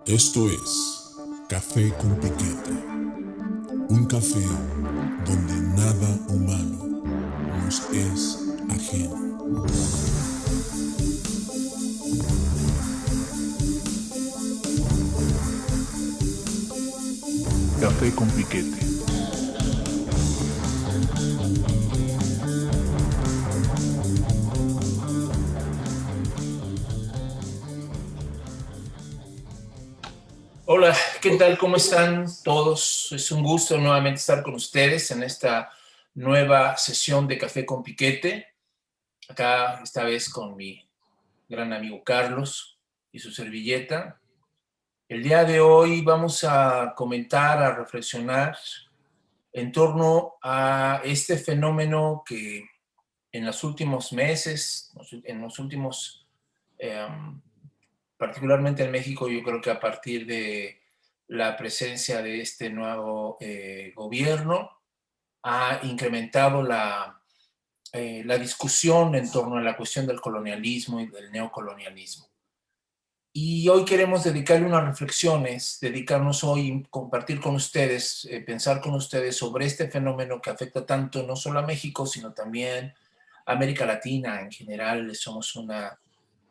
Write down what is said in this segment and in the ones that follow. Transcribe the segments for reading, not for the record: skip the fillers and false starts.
Esto es Café con Piquete, un café donde nada humano nos es ajeno. Café con Piquete. Hola, ¿qué tal? ¿Cómo están todos? Es un gusto nuevamente estar con ustedes en esta nueva sesión de Café con Piquete. Acá esta vez con mi gran amigo Carlos y su servilleta. El día de hoy vamos a comentar, a reflexionar en torno a este fenómeno que en los últimos meses, en los últimos, eh, particularmente en México, yo creo que a partir de la presencia de este nuevo gobierno, ha incrementado la discusión en torno a la cuestión del colonialismo y del neocolonialismo. Y hoy queremos dedicarle unas reflexiones, dedicarnos hoy, compartir con ustedes, pensar con ustedes sobre este fenómeno que afecta tanto no solo a México, sino también a América Latina en general. Somos una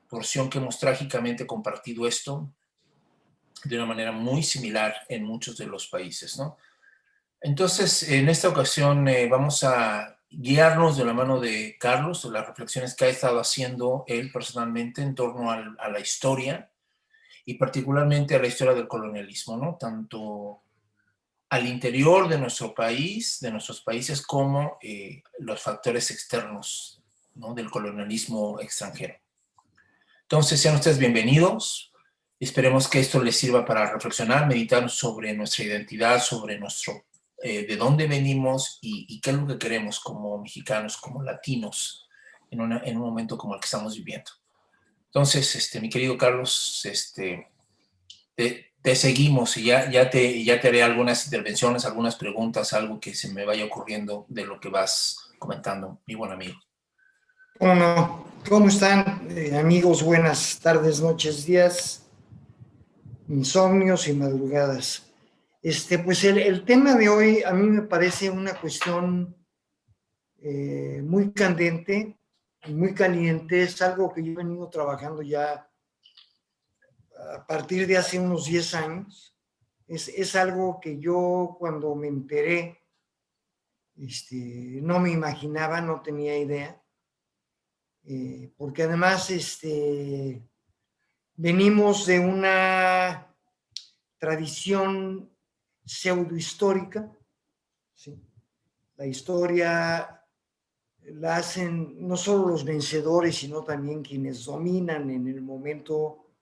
porción que hemos trágicamente compartido esto de una manera muy similar en muchos de los países, ¿no? Entonces, en esta ocasión vamos a guiarnos de la mano de Carlos, de las reflexiones que ha estado haciendo él personalmente en torno a la historia y particularmente a la historia del colonialismo, ¿no? Tanto al interior de nuestro país, de nuestros países, como los factores externos, ¿no? Del colonialismo extranjero. Entonces, sean ustedes bienvenidos. Esperemos que esto les sirva para reflexionar, meditar sobre nuestra identidad, sobre de dónde venimos y qué es lo que queremos como mexicanos, como latinos, en un momento como el que estamos viviendo. Entonces, mi querido Carlos, te seguimos y ya te haré algunas intervenciones, algunas preguntas, algo que se me vaya ocurriendo de lo que vas comentando, mi buen amigo. ¿Cómo no? ¿Cómo están, amigos? Buenas tardes, noches, días, insomnios y madrugadas. Pues el tema de hoy a mí me parece una cuestión muy candente, muy caliente. Es algo que yo he venido trabajando ya a partir de hace unos 10 años. Es algo que yo cuando me enteré, no me imaginaba, no tenía idea. Porque además venimos de una tradición pseudohistórica, ¿sí? La historia la hacen no solo los vencedores, sino también quienes dominan en el momento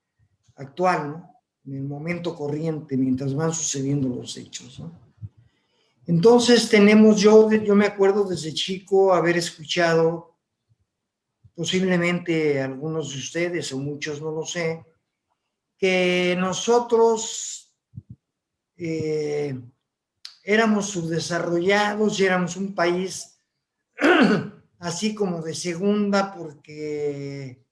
actual, ¿no? En el momento corriente, mientras van sucediendo los hechos, ¿no? Entonces yo me acuerdo desde chico haber escuchado, posiblemente algunos de ustedes o muchos, no lo sé, que nosotros éramos subdesarrollados y éramos un país así como de segunda porque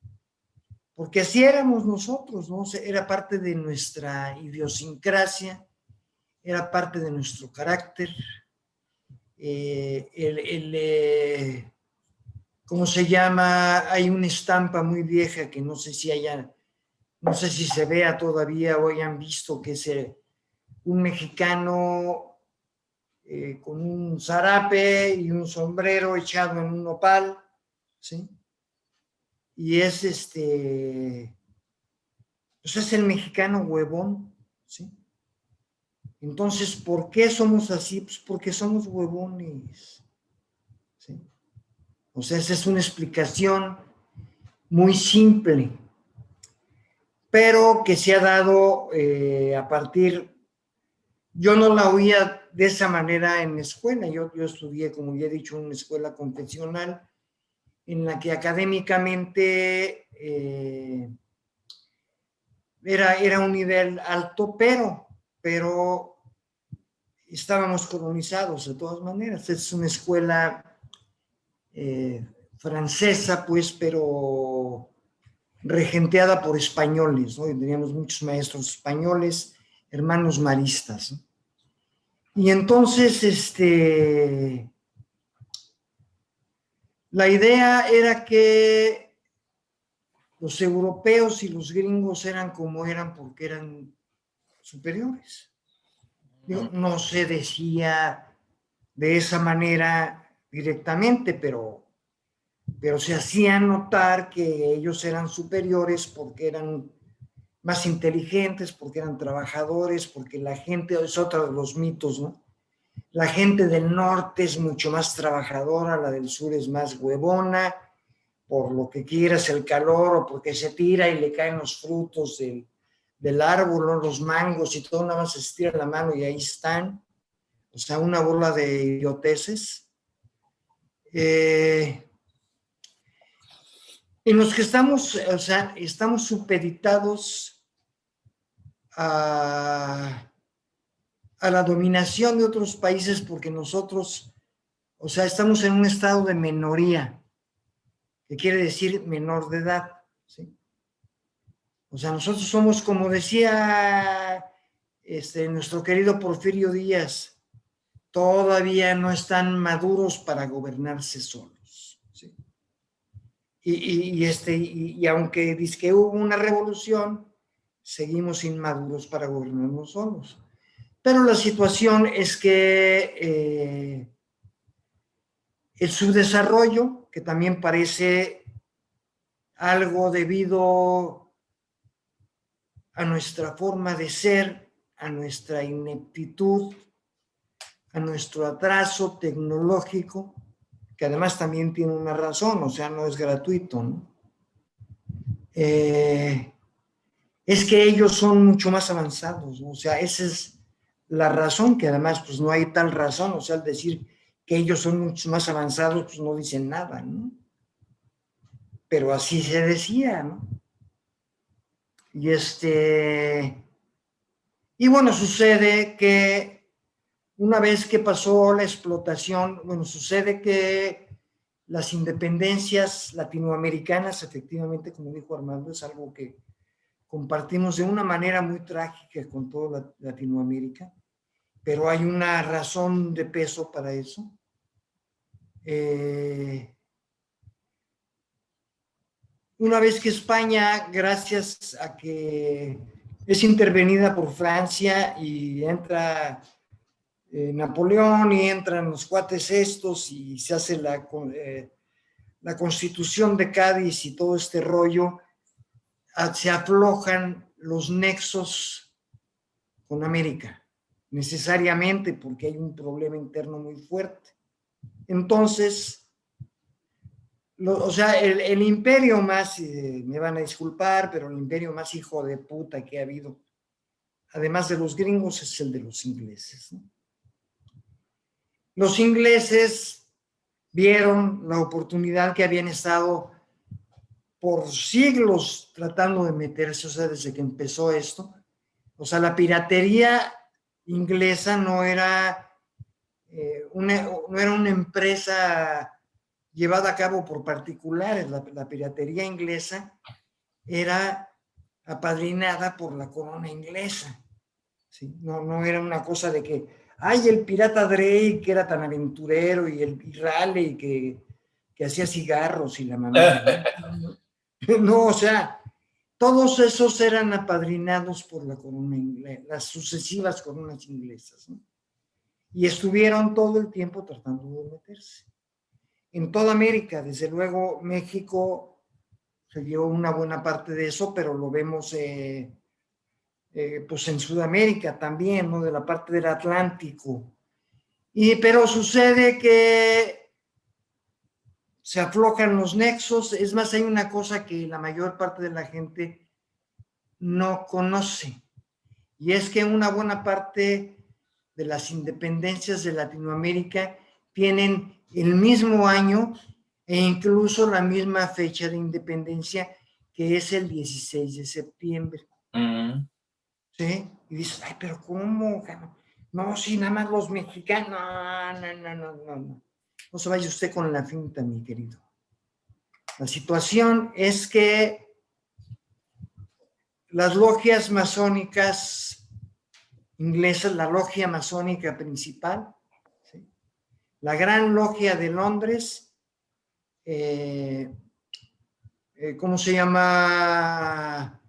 así éramos nosotros, ¿no? O sea, era parte de nuestra idiosincrasia, era parte de nuestro carácter. ¿Cómo se llama? Hay una estampa muy vieja que no sé si se vea todavía o hayan visto, que es un mexicano con un zarape y un sombrero echado en un nopal, ¿sí? Y pues es el mexicano huevón, ¿sí? Entonces, ¿por qué somos así? Pues porque somos huevones, ¿sí? O sea, esa es una explicación muy simple, pero que se ha dado a partir. Yo no la oía de esa manera en la escuela. Yo estudié, como ya he dicho, en una escuela confesional en la que académicamente era un nivel alto, pero estábamos colonizados de todas maneras. Es una escuela francesa, pues, pero regenteada por españoles, ¿no? Y teníamos muchos maestros españoles, hermanos maristas, ¿no? Y entonces, la idea era que los europeos y los gringos eran como eran porque eran superiores. Digo, no se decía de esa manera directamente, pero se hacía notar que ellos eran superiores porque eran más inteligentes, porque eran trabajadores, porque la gente, es otro de los mitos, ¿no? La gente del norte es mucho más trabajadora, la del sur es más huevona, por lo que quieras, el calor, o porque se tira y le caen los frutos del árbol, ¿no? Los mangos y todo, nada más se estira la mano y ahí están. O sea, una bola de idioteces. En los que estamos, o sea, estamos supeditados a la dominación de otros países porque nosotros, o sea, estamos en un estado de minoría, que quiere decir menor de edad, ¿sí? O sea, nosotros somos, como decía nuestro querido Porfirio Díaz, todavía no están maduros para gobernarse solos, ¿sí? Y aunque dice que hubo una revolución, seguimos inmaduros para gobernarnos solos. Pero la situación es que el subdesarrollo, que también parece algo debido a nuestra forma de ser, a nuestra ineptitud, a nuestro atraso tecnológico, que además también tiene una razón, o sea, no es gratuito, ¿no? Es que ellos son mucho más avanzados, ¿no? O sea, esa es la razón, que además pues no hay tal razón, o sea, al decir que ellos son mucho más avanzados, pues no dicen nada, ¿no? Pero así se decía, ¿no? Y bueno, sucede que una vez que pasó la explotación, bueno, sucede que las independencias latinoamericanas, efectivamente, como dijo Armando, es algo que compartimos de una manera muy trágica con toda Latinoamérica, pero hay una razón de peso para eso. Una vez que España, gracias a que es intervenida por Francia y entra Napoleón y entran los cuates estos y se hace la Constitución de Cádiz y todo este rollo, se aflojan los nexos con América, necesariamente porque hay un problema interno muy fuerte. Entonces, o sea, el imperio más, me van a disculpar, pero el imperio más hijo de puta que ha habido, además de los gringos, es el de los ingleses, ¿no? Los ingleses vieron la oportunidad que habían estado por siglos tratando de meterse, o sea, desde que empezó esto. O sea, la piratería inglesa no era una empresa llevada a cabo por particulares. La piratería inglesa era apadrinada por la corona inglesa, ¿sí? No era una cosa de que, ay, el pirata Drake que era tan aventurero y el Raleigh que hacía cigarros y la mamá. No, o sea, todos esos eran apadrinados por la corona inglesa, las sucesivas coronas inglesas, ¿no? Y estuvieron todo el tiempo tratando de meterse. En toda América, desde luego, México se llevó una buena parte de eso, pero lo vemos pues en Sudamérica también, ¿no? De la parte del Atlántico. Pero sucede que se aflojan los nexos. Es más, hay una cosa que la mayor parte de la gente no conoce, y es que una buena parte de las independencias de Latinoamérica tienen el mismo año e incluso la misma fecha de independencia, que es el 16 de septiembre. ¿Sí? Y dices, ay, pero ¿cómo? No, sí, nada más los mexicanos. No. No se vaya usted con la finta, mi querido. La situación es que las logias masónicas inglesas, la logia masónica principal, ¿sí? La Gran Logia de Londres, ¿cómo se llama?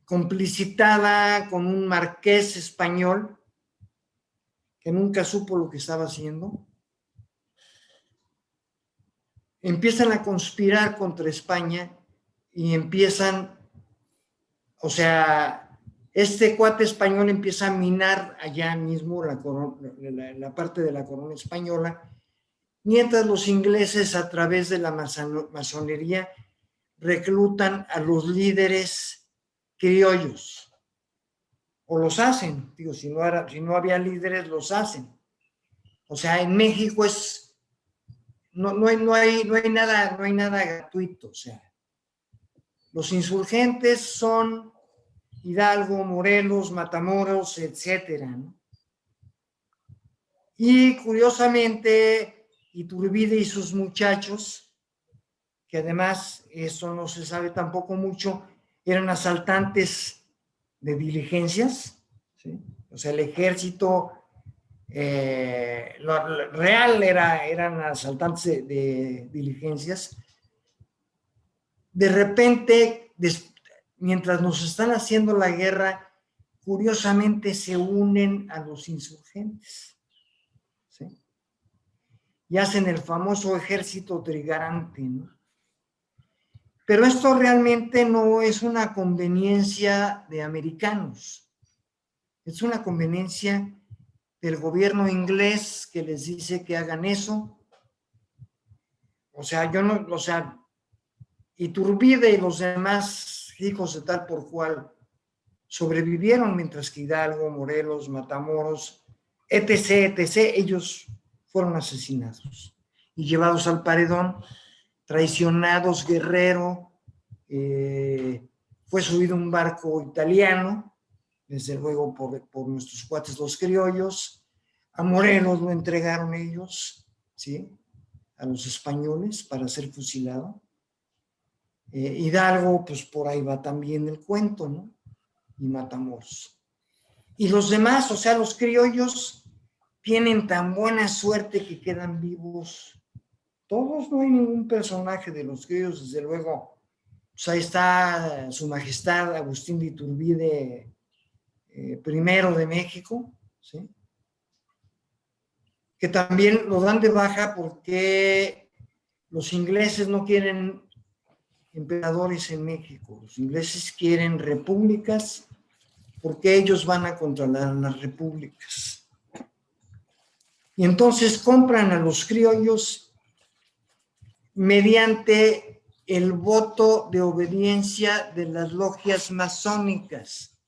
Complicitada con un marqués español que nunca supo lo que estaba haciendo. Empiezan a conspirar contra España y empiezan, o sea, este cuate español empieza a minar allá mismo la parte de la corona española, mientras los ingleses a través de la masonería reclutan a los líderes criollos, o los hacen, digo, si no había líderes, los hacen. O sea, en México no hay nada gratuito, o sea, los insurgentes son Hidalgo, Morelos, Matamoros, etcétera, ¿no? Y curiosamente, Iturbide y sus muchachos, que además, eso no se sabe tampoco mucho, eran asaltantes de diligencias, ¿sí? O sea, el ejército real eran asaltantes de diligencias. De repente, mientras nos están haciendo la guerra, curiosamente se unen a los insurgentes, ¿sí? Y hacen el famoso ejército trigarante, ¿no? Pero esto realmente no es una conveniencia de americanos, es una conveniencia del gobierno inglés que les dice que hagan eso. O sea, Iturbide y los demás hijos de tal por cual sobrevivieron, mientras que Hidalgo, Morelos, Matamoros, etc., ellos fueron asesinados y llevados al paredón, traicionados. Guerrero fue subido a un barco italiano, desde luego por nuestros cuates los criollos. A Morelos lo entregaron ellos, ¿sí?, a los españoles para ser fusilado. Hidalgo, pues por ahí va también el cuento, ¿no? Y Matamoros. Y los demás, o sea, los criollos tienen tan buena suerte que quedan vivos. Todos, no hay ningún personaje de los criollos, desde luego. Pues ahí está Su Majestad Agustín de Iturbide, primero de México, ¿sí?, que también lo dan de baja porque los ingleses no quieren emperadores en México. Los ingleses quieren repúblicas porque ellos van a controlar las repúblicas. Y entonces compran a los criollos mediante el voto de obediencia de las logias masónicas.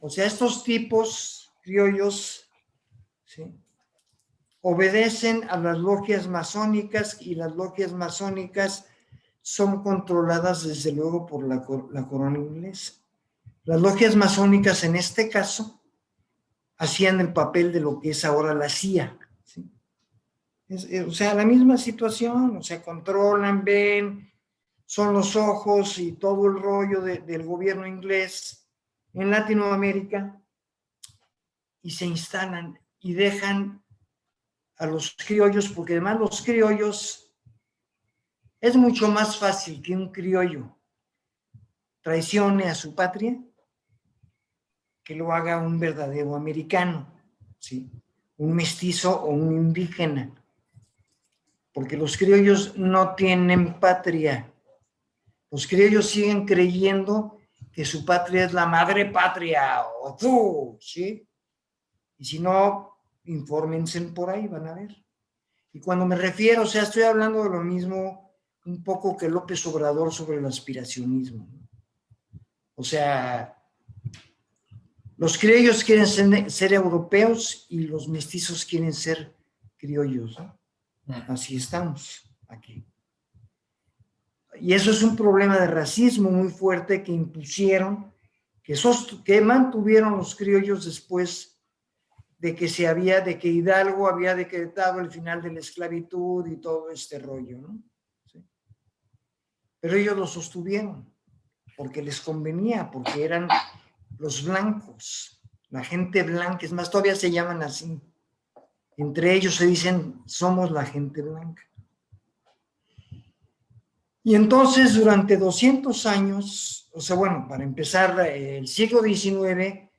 O sea, estos tipos criollos, ¿sí?, obedecen a las logias masónicas, y las logias masónicas son controladas desde luego por la corona inglesa. Las logias masónicas en este caso hacían el papel de lo que es ahora la CIA, ¿sí? O sea, la misma situación, o sea, controlan, ven, son los ojos y todo el rollo del gobierno inglés en Latinoamérica, y se instalan y dejan a los criollos, porque además los criollos, es mucho más fácil que un criollo traicione a su patria que lo haga un verdadero americano, ¿sí?, un mestizo o un indígena, porque los criollos no tienen patria. Los criollos siguen creyendo que su patria es la madre patria, o tú, ¿sí? Y si no, infórmense por ahí, van a ver. Y cuando me refiero, o sea, estoy hablando de lo mismo un poco que López Obrador sobre el aspiracionismo, ¿no? O sea, los criollos quieren ser europeos y los mestizos quieren ser criollos, ¿no? Así estamos aquí. Y eso es un problema de racismo muy fuerte que impusieron, que mantuvieron los criollos después de que Hidalgo había decretado el final de la esclavitud y todo este rollo, ¿no? ¿Sí? Pero ellos lo sostuvieron. porque les convenía, porque eran los blancos, la gente blanca, es más, todavía se llaman así. Entre ellos se dicen, somos la gente blanca. Y entonces, durante 200 años, o sea, bueno, para empezar, el siglo XIX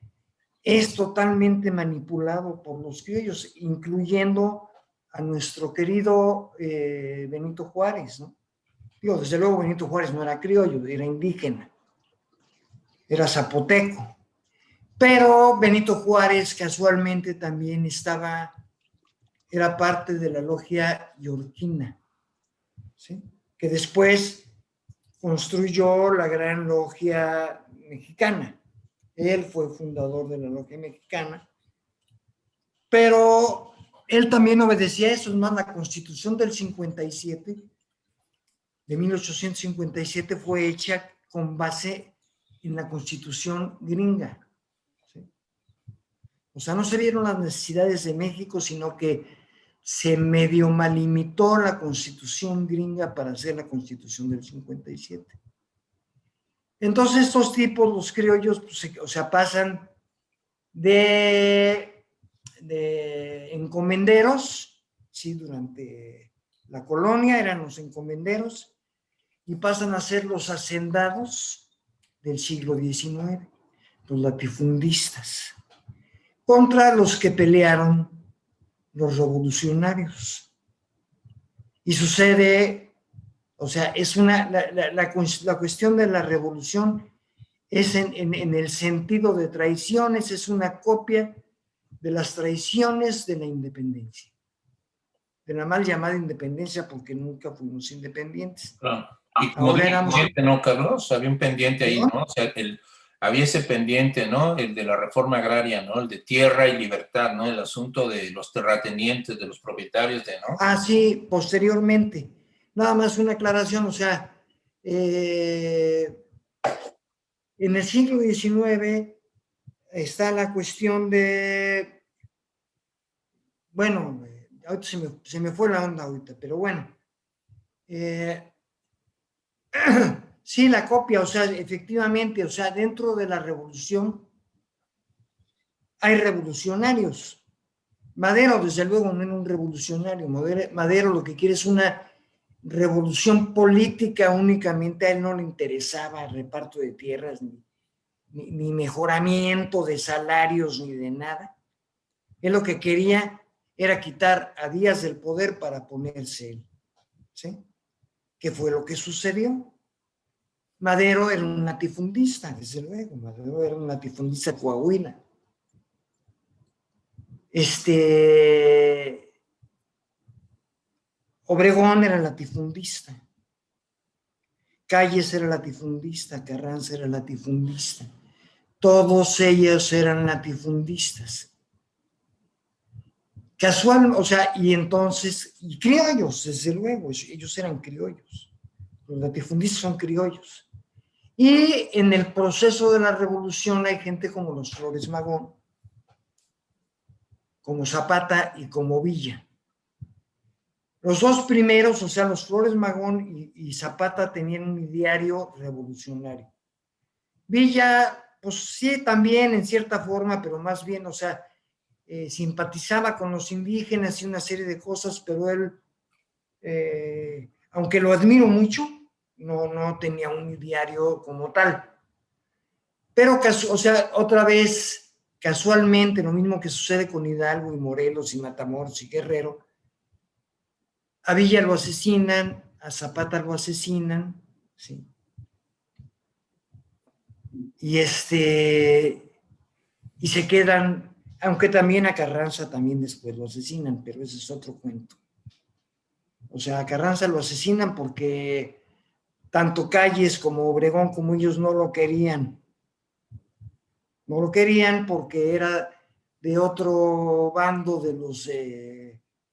es totalmente manipulado por los criollos, incluyendo a nuestro querido Benito Juárez, ¿no? Digo, desde luego Benito Juárez no era criollo, era indígena, era zapoteco. Pero Benito Juárez casualmente también era parte de la logia yorquina, ¿sí? Que después construyó la gran logia mexicana. Él fue fundador de la logia mexicana, pero él también obedecía a eso. Es más, la Constitución del 57, de 1857, fue hecha con base en la Constitución gringa. ¿Sí? O sea, no se vieron las necesidades de México, sino que se medio malimitó la Constitución gringa para hacer la Constitución del 57. Entonces estos tipos, los criollos, pues, o sea, pasan de encomenderos, ¿sí? Durante la colonia eran los encomenderos, y pasan a ser los hacendados del siglo XIX, los latifundistas, contra los que pelearon los revolucionarios. Y sucede, o sea, es la cuestión de la revolución es en el sentido de traiciones, es una copia de las traiciones de la independencia, de la mal llamada independencia, porque nunca fuimos independientes. Claro. Y como pendiente, ¿no, Carlos? Había un pendiente ahí, ¿no? O sea, había ese pendiente, ¿no? El de la reforma agraria, ¿no? El de tierra y libertad, ¿no? El asunto de los terratenientes, de los propietarios, ¿no? Ah, sí, posteriormente. Nada más una aclaración, o sea, en el siglo XIX está la cuestión de, bueno, ahorita se me fue la onda ahorita, pero bueno. Sí, la copia, o sea, efectivamente, o sea, dentro de la revolución hay revolucionarios. Madero, desde luego, no era un revolucionario. Madero lo que quiere es una revolución política únicamente. A él no le interesaba el reparto de tierras, ni mejoramiento de salarios, ni de nada. Él lo que quería era quitar a Díaz del poder para ponerse él. ¿Sí? ¿Qué fue lo que sucedió? Madero era un latifundista, desde luego. Madero era un latifundista coahuila. Obregón era latifundista. Calles era latifundista. Carranza era latifundista. Todos ellos eran latifundistas. Casual, o sea, y entonces, y criollos, desde luego, ellos eran criollos. Los latifundistas son criollos. Y en el proceso de la revolución hay gente como los Flores Magón, como Zapata y como Villa. Los dos primeros, o sea, los Flores Magón y Zapata, tenían un ideario revolucionario. Villa, pues sí, también en cierta forma, pero más bien, o sea, simpatizaba con los indígenas y una serie de cosas, pero él, aunque lo admiro mucho, no tenía un ideario como tal. Pero, o sea, otra vez, casualmente, lo mismo que sucede con Hidalgo y Morelos y Matamoros y Guerrero, a Villa lo asesinan, a Zapata lo asesinan, ¿sí? Y se quedan, aunque también a Carranza también después lo asesinan, pero ese es otro cuento. O sea, a Carranza lo asesinan porque tanto Calles como Obregón como ellos no lo querían. No lo querían porque era de otro bando de los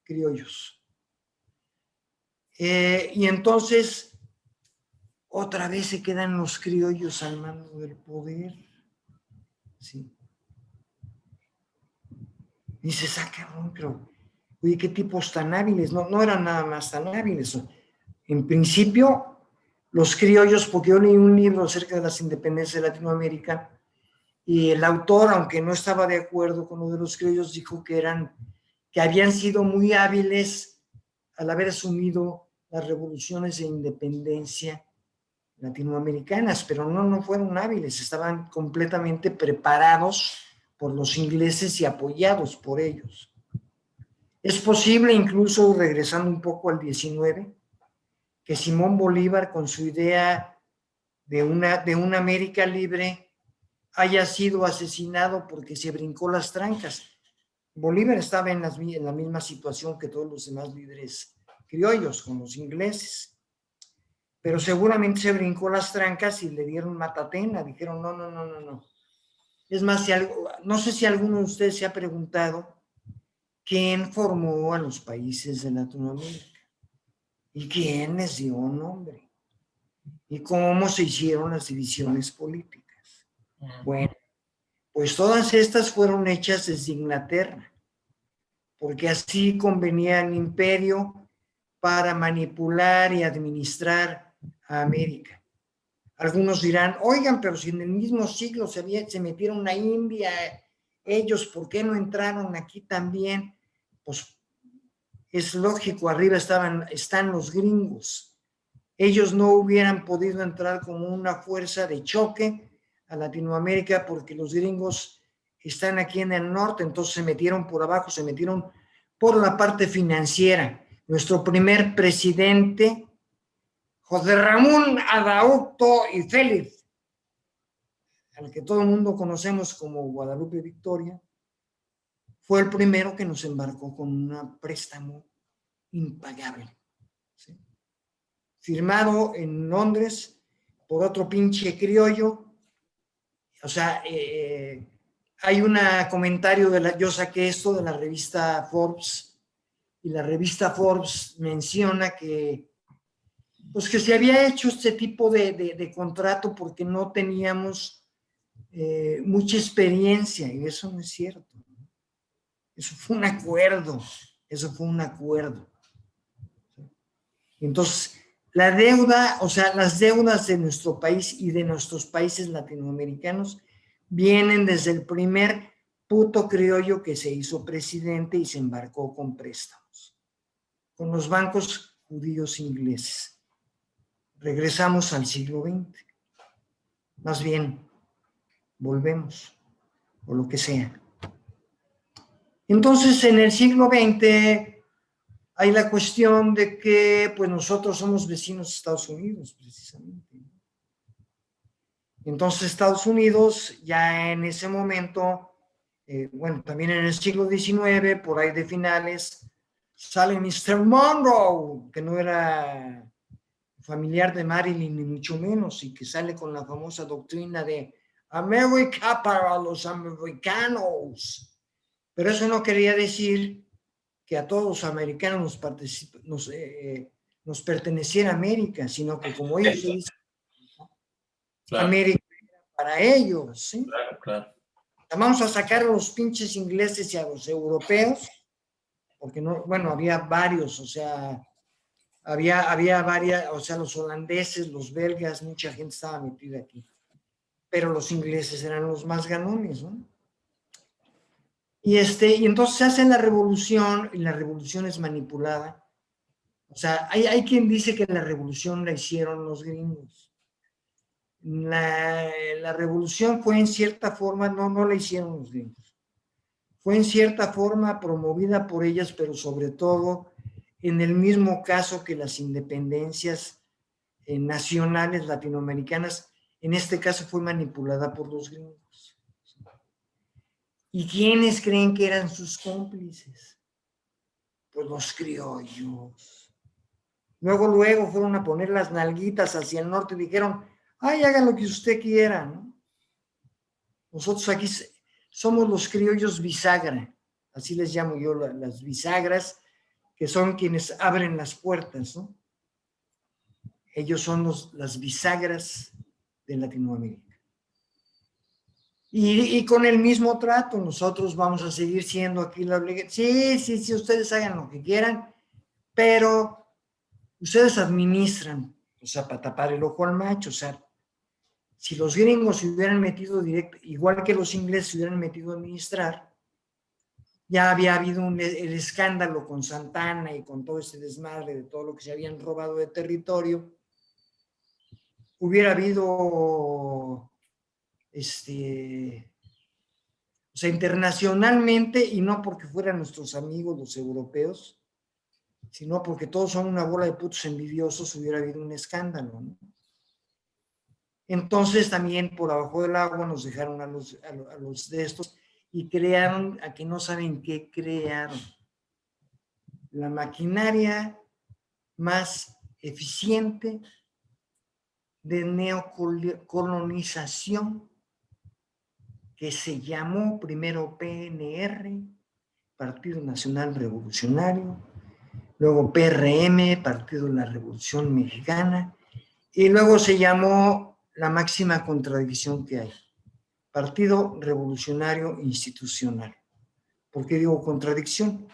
criollos. Y entonces, otra vez se quedan los criollos al mando del poder. Sí. Y se saca, pero, oye, qué tipos tan hábiles. No eran nada más tan hábiles. En principio, los criollos, porque yo leí un libro acerca de las independencias de Latinoamérica, y el autor, aunque no estaba de acuerdo con lo de los criollos, dijo que habían sido muy hábiles al haber asumido las revoluciones de independencia latinoamericanas, pero no fueron hábiles, estaban completamente preparados por los ingleses y apoyados por ellos. Es posible, incluso regresando un poco al 19, que Simón Bolívar, con su idea de una América libre, haya sido asesinado porque se brincó las trancas. Bolívar estaba en la misma situación que todos los demás líderes criollos, con los ingleses, pero seguramente se brincó las trancas y le dieron matatena, dijeron no. Es más, no sé si alguno de ustedes se ha preguntado quién formó a los países de Latinoamérica y quién les dio nombre y cómo se hicieron las divisiones políticas. Bueno, pues todas estas fueron hechas desde Inglaterra, porque así convenía al imperio para manipular y administrar a América. Algunos dirán, oigan, pero si en el mismo siglo se metieron a India, ellos, ¿por qué no entraron aquí también? Pues es lógico, arriba están los gringos. Ellos no hubieran podido entrar como una fuerza de choque a Latinoamérica porque los gringos están aquí en el norte, entonces se metieron por abajo, se metieron por la parte financiera. Nuestro primer presidente, José Ramón Adauto y Félix, al que todo el mundo conocemos como Guadalupe Victoria, fue el primero que nos embarcó con un préstamo impagable, ¿sí? Firmado en Londres por otro pinche criollo. O sea, hay un comentario yo saqué esto de la revista Forbes, y la revista Forbes menciona que se había hecho este tipo de contrato porque no teníamos mucha experiencia, y eso no es cierto. Eso fue un acuerdo. Entonces, la deuda, o sea, las deudas de nuestro país y de nuestros países latinoamericanos vienen desde el primer puto criollo que se hizo presidente y se embarcó con préstamos, con los bancos judíos ingleses. Regresamos al siglo XX. Más bien, volvemos, o lo que sea. Entonces, en el siglo XX hay la cuestión de que pues nosotros somos vecinos de Estados Unidos, precisamente. Entonces Estados Unidos ya en ese momento, también en el siglo XIX, por ahí de finales, sale Mr. Monroe, que no era familiar de Marilyn ni mucho menos, y que sale con la famosa doctrina de América para los americanos. Pero eso no quería decir que a todos los americanos nos perteneciera América, sino que como ellos se dicen, claro, América era para ellos, ¿sí? Claro. Vamos a sacar a los pinches ingleses y a los europeos, porque había varios, o sea, había varias, o sea, los holandeses, los belgas, mucha gente estaba metida aquí, pero los ingleses eran los más ganones, ¿no? Y entonces se hace la revolución, y la revolución es manipulada. O sea, hay quien dice que la revolución la hicieron los gringos. La revolución fue en cierta forma, no la hicieron los gringos. Fue en cierta forma promovida por ellas, pero sobre todo en el mismo caso que las independencias nacionales latinoamericanas, en este caso fue manipulada por los gringos. ¿Y quiénes creen que eran sus cómplices? Pues los criollos. Luego fueron a poner las nalguitas hacia el norte y dijeron, ay, hagan lo que usted quiera, ¿no? Nosotros aquí somos los criollos bisagra, así les llamo yo, las bisagras, que son quienes abren las puertas, ¿no? Ellos son las bisagras de Latinoamérica. Y con el mismo trato, nosotros vamos a seguir siendo aquí la obligación. Sí, ustedes hagan lo que quieran, pero ustedes administran o sea, para tapar el ojo al macho. O sea, si los gringos se hubieran metido directo, igual que los ingleses se hubieran metido a administrar, ya había habido el escándalo con Santana y con todo ese desmadre de todo lo que se habían robado de territorio. Hubiera habido, o sea, internacionalmente, y no porque fueran nuestros amigos los europeos, sino porque todos son una bola de putos envidiosos, hubiera habido un escándalo, ¿no? Entonces también por abajo del agua nos dejaron a los de estos y crearon, a que no saben qué crearon, la maquinaria más eficiente de neocolonización, que se llamó primero PNR, Partido Nacional Revolucionario, luego PRM, Partido de la Revolución Mexicana, y luego se llamó la máxima contradicción que hay, Partido Revolucionario Institucional. ¿Por qué digo contradicción?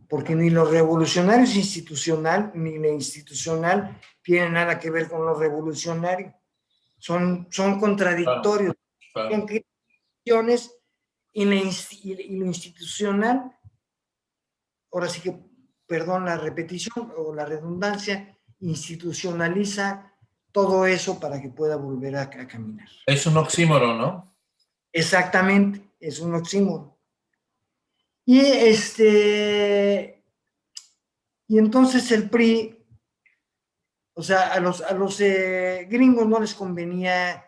Porque ni lo revolucionario es institucional, ni lo institucional tiene nada que ver con lo revolucionario. Son contradictorios. Claro. Son creencias y lo institucional, ahora sí que, perdón la repetición o la redundancia, institucionaliza todo eso para que pueda volver a caminar. Es un oxímoron, ¿no? Exactamente, es un oxímoron. Y entonces el PRI, o sea, a los gringos no les convenía,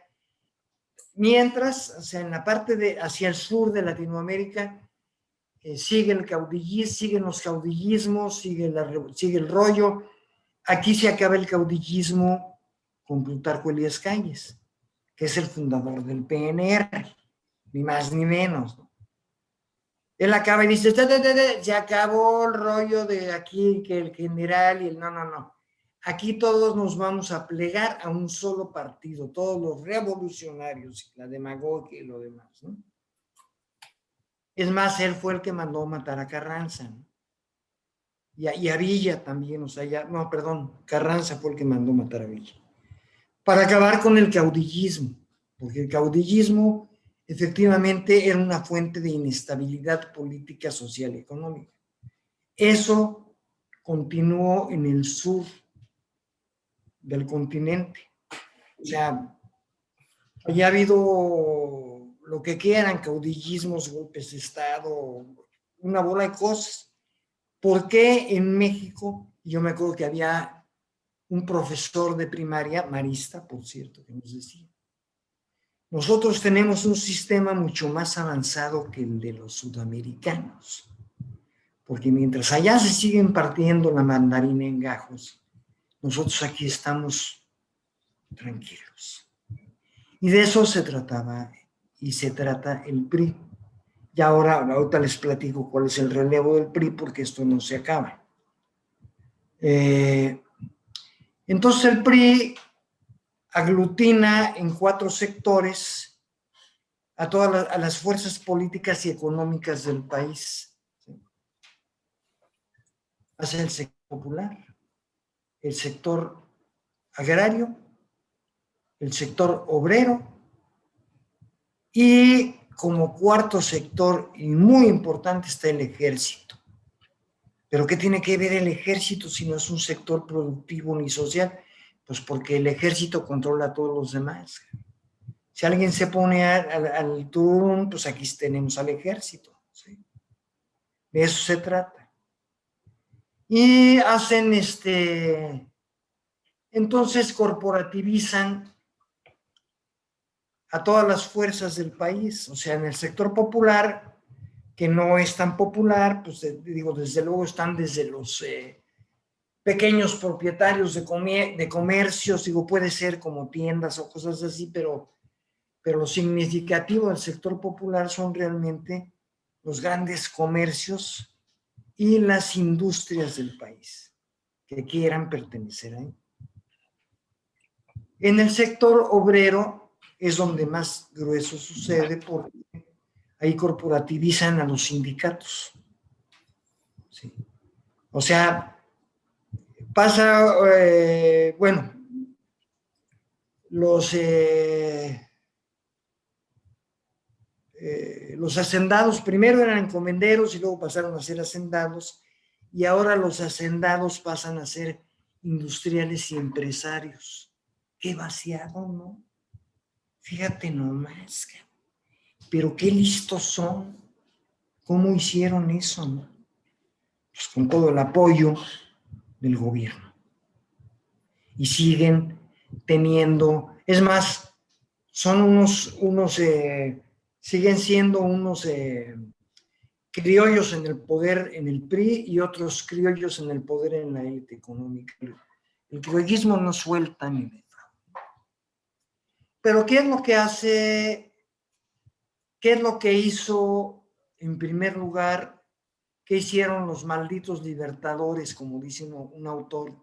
mientras, o sea, en la parte hacia el sur de Latinoamérica, siguen los caudillismos, sigue el rollo. Aquí se acaba el caudillismo con Plutarco Elías Calles, que es el fundador del PNR, ni más ni menos, ¿no? Él acaba y dice, se acabó el rollo de aquí, que el general y el no. Aquí todos nos vamos a plegar a un solo partido, todos los revolucionarios, la demagogia y lo demás, ¿no? Es más, él fue el que mandó matar a Carranza, ¿no? Y a Villa también, o sea, Carranza fue el que mandó matar a Villa. Para acabar con el caudillismo, porque el caudillismo efectivamente era una fuente de inestabilidad política, social y económica. Eso continuó en el sur del continente. O sea, haya habido lo que quieran, caudillismos, golpes de Estado, una bola de cosas. ¿Por qué en México? Yo me acuerdo que había un profesor de primaria, marista, por cierto, que nos decía, nosotros tenemos un sistema mucho más avanzado que el de los sudamericanos, porque mientras allá se siguen partiendo la mandarina en gajos, nosotros aquí estamos tranquilos. Y de eso se trataba y se trata el PRI. Y ahorita les platico cuál es el relevo del PRI, porque esto no se acaba. Entonces el PRI aglutina en 4 sectores a todas las fuerzas políticas y económicas del país. ¿Sí? Hace el sector popular, el sector agrario, el sector obrero y como cuarto sector y muy importante está el ejército. ¿Pero qué tiene que ver el ejército si no es un sector productivo ni social? Pues porque el ejército controla a todos los demás. Si alguien se pone al turno, pues aquí tenemos al ejército, ¿sí? De eso se trata. Y hacen entonces corporativizan a todas las fuerzas del país. O sea, en el sector popular, que no es tan popular, pues digo, desde luego están desde los pequeños propietarios de comercios, digo, puede ser como tiendas o cosas así, pero lo significativo del sector popular son realmente los grandes comercios y las industrias del país que quieran pertenecer ahí. En el sector obrero es donde más grueso sucede, porque ahí corporativizan a los sindicatos. ¿Sí? O sea, pasa, bueno, los hacendados primero eran encomenderos y luego pasaron a ser hacendados, y ahora los hacendados pasan a ser industriales y empresarios. Qué vaciado, ¿no? Fíjate nomás, pero qué listos son. ¿Cómo hicieron eso, no? Pues con todo el apoyo del gobierno. Y siguen teniendo, es más, son siguen siendo unos criollos en el poder en el PRI y otros criollos en el poder en la élite económica. El criollismo no suelta ni defrauda. Pero ¿qué es lo que hace? ¿Qué es lo que hizo en primer lugar? ¿Qué hicieron los malditos libertadores, como dice un autor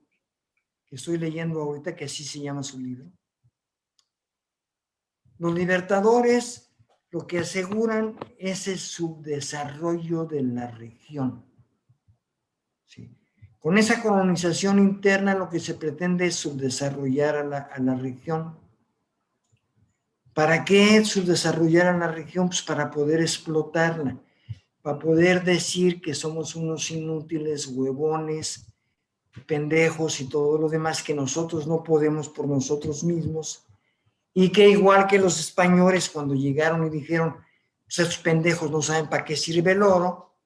que estoy leyendo ahorita, que así se llama su libro? Los libertadores lo que aseguran es el subdesarrollo de la región. ¿Sí? Con esa colonización interna lo que se pretende es subdesarrollar a la región. ¿Para qué subdesarrollar a la región? Pues para poder explotarla, para poder decir que somos unos inútiles, huevones, pendejos y todo lo demás, que nosotros no podemos por nosotros mismos, y que igual que los españoles cuando llegaron y dijeron, pues estos pendejos no saben para qué sirve el oro,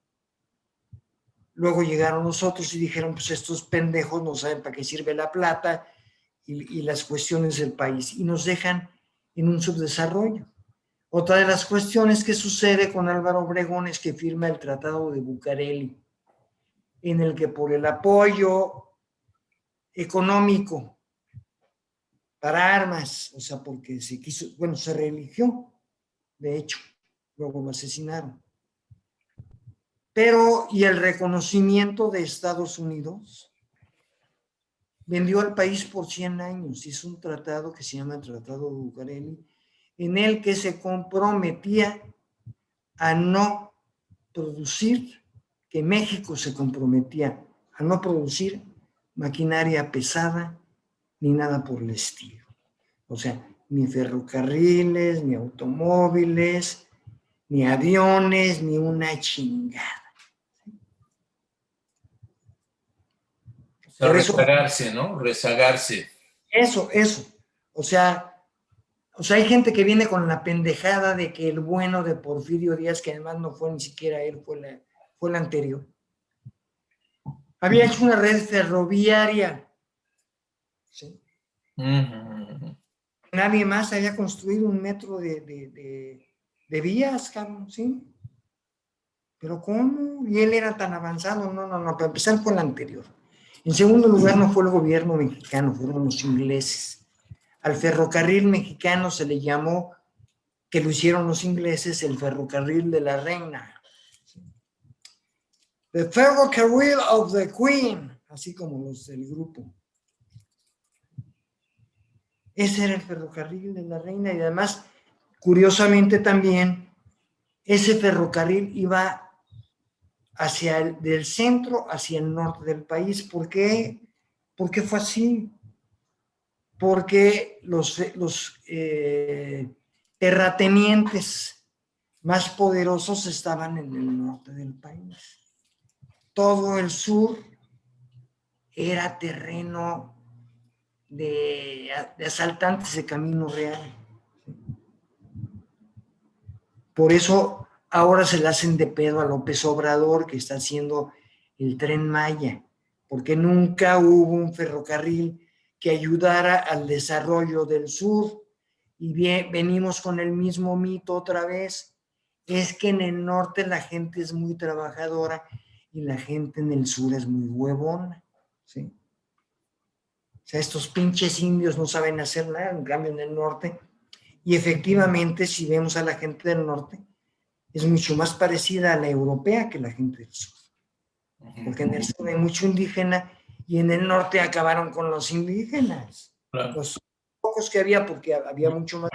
luego llegaron nosotros y dijeron, pues estos pendejos no saben para qué sirve la plata y las cuestiones del país, y nos dejan en un subdesarrollo. Otra de las cuestiones que sucede con Álvaro Obregón es que firma el Tratado de Bucareli, en el que por el apoyo económico para armas, o sea, porque se quiso, bueno, se reeligió, de hecho, luego lo asesinaron. Pero, y el reconocimiento de Estados Unidos, vendió al país por 100 años, hizo un tratado que se llama el Tratado de Bucareli, en el que se comprometía a no producir, que México se comprometía a no producir maquinaria pesada ni nada por el estilo. O sea, ni ferrocarriles, ni automóviles, ni aviones, ni una chingada. O sea, rezagarse, ¿no? Rezagarse. Eso. O sea, hay gente que viene con la pendejada de que el bueno de Porfirio Díaz, que además no fue ni siquiera él, fue el anterior, había hecho una red ferroviaria. ¿Sí? Nadie más había construido un metro de vías, cabrón, ¿sí? ¿Pero cómo? Y él era tan avanzado. No, para empezar fue el anterior. En segundo lugar, no fue el gobierno mexicano, fueron los ingleses. Al ferrocarril mexicano se le llamó, que lo hicieron los ingleses, el ferrocarril de la reina. The Ferrocarril of the Queen, así como los del grupo. Ese era el ferrocarril de la reina, y además, curiosamente también, ese ferrocarril iba del centro hacia el norte del país. ¿Por qué? ¿Por qué fue así? Porque los terratenientes más poderosos estaban en el norte del país. Todo el sur era terreno de asaltantes de Camino Real. Por eso ahora se le hacen de pedo a López Obrador, que está haciendo el Tren Maya, porque nunca hubo un ferrocarril que ayudara al desarrollo del sur. Y venimos con el mismo mito otra vez, es que en el norte la gente es muy trabajadora y la gente en el sur es muy huevona, ¿sí? O sea, estos pinches indios no saben hacer nada, en cambio en el norte, y efectivamente si vemos a la gente del norte, es mucho más parecida a la europea que la gente del sur, porque en el sur hay mucho indígena y en el norte acabaron con los indígenas. Claro. Los pocos que había, porque había mucho más,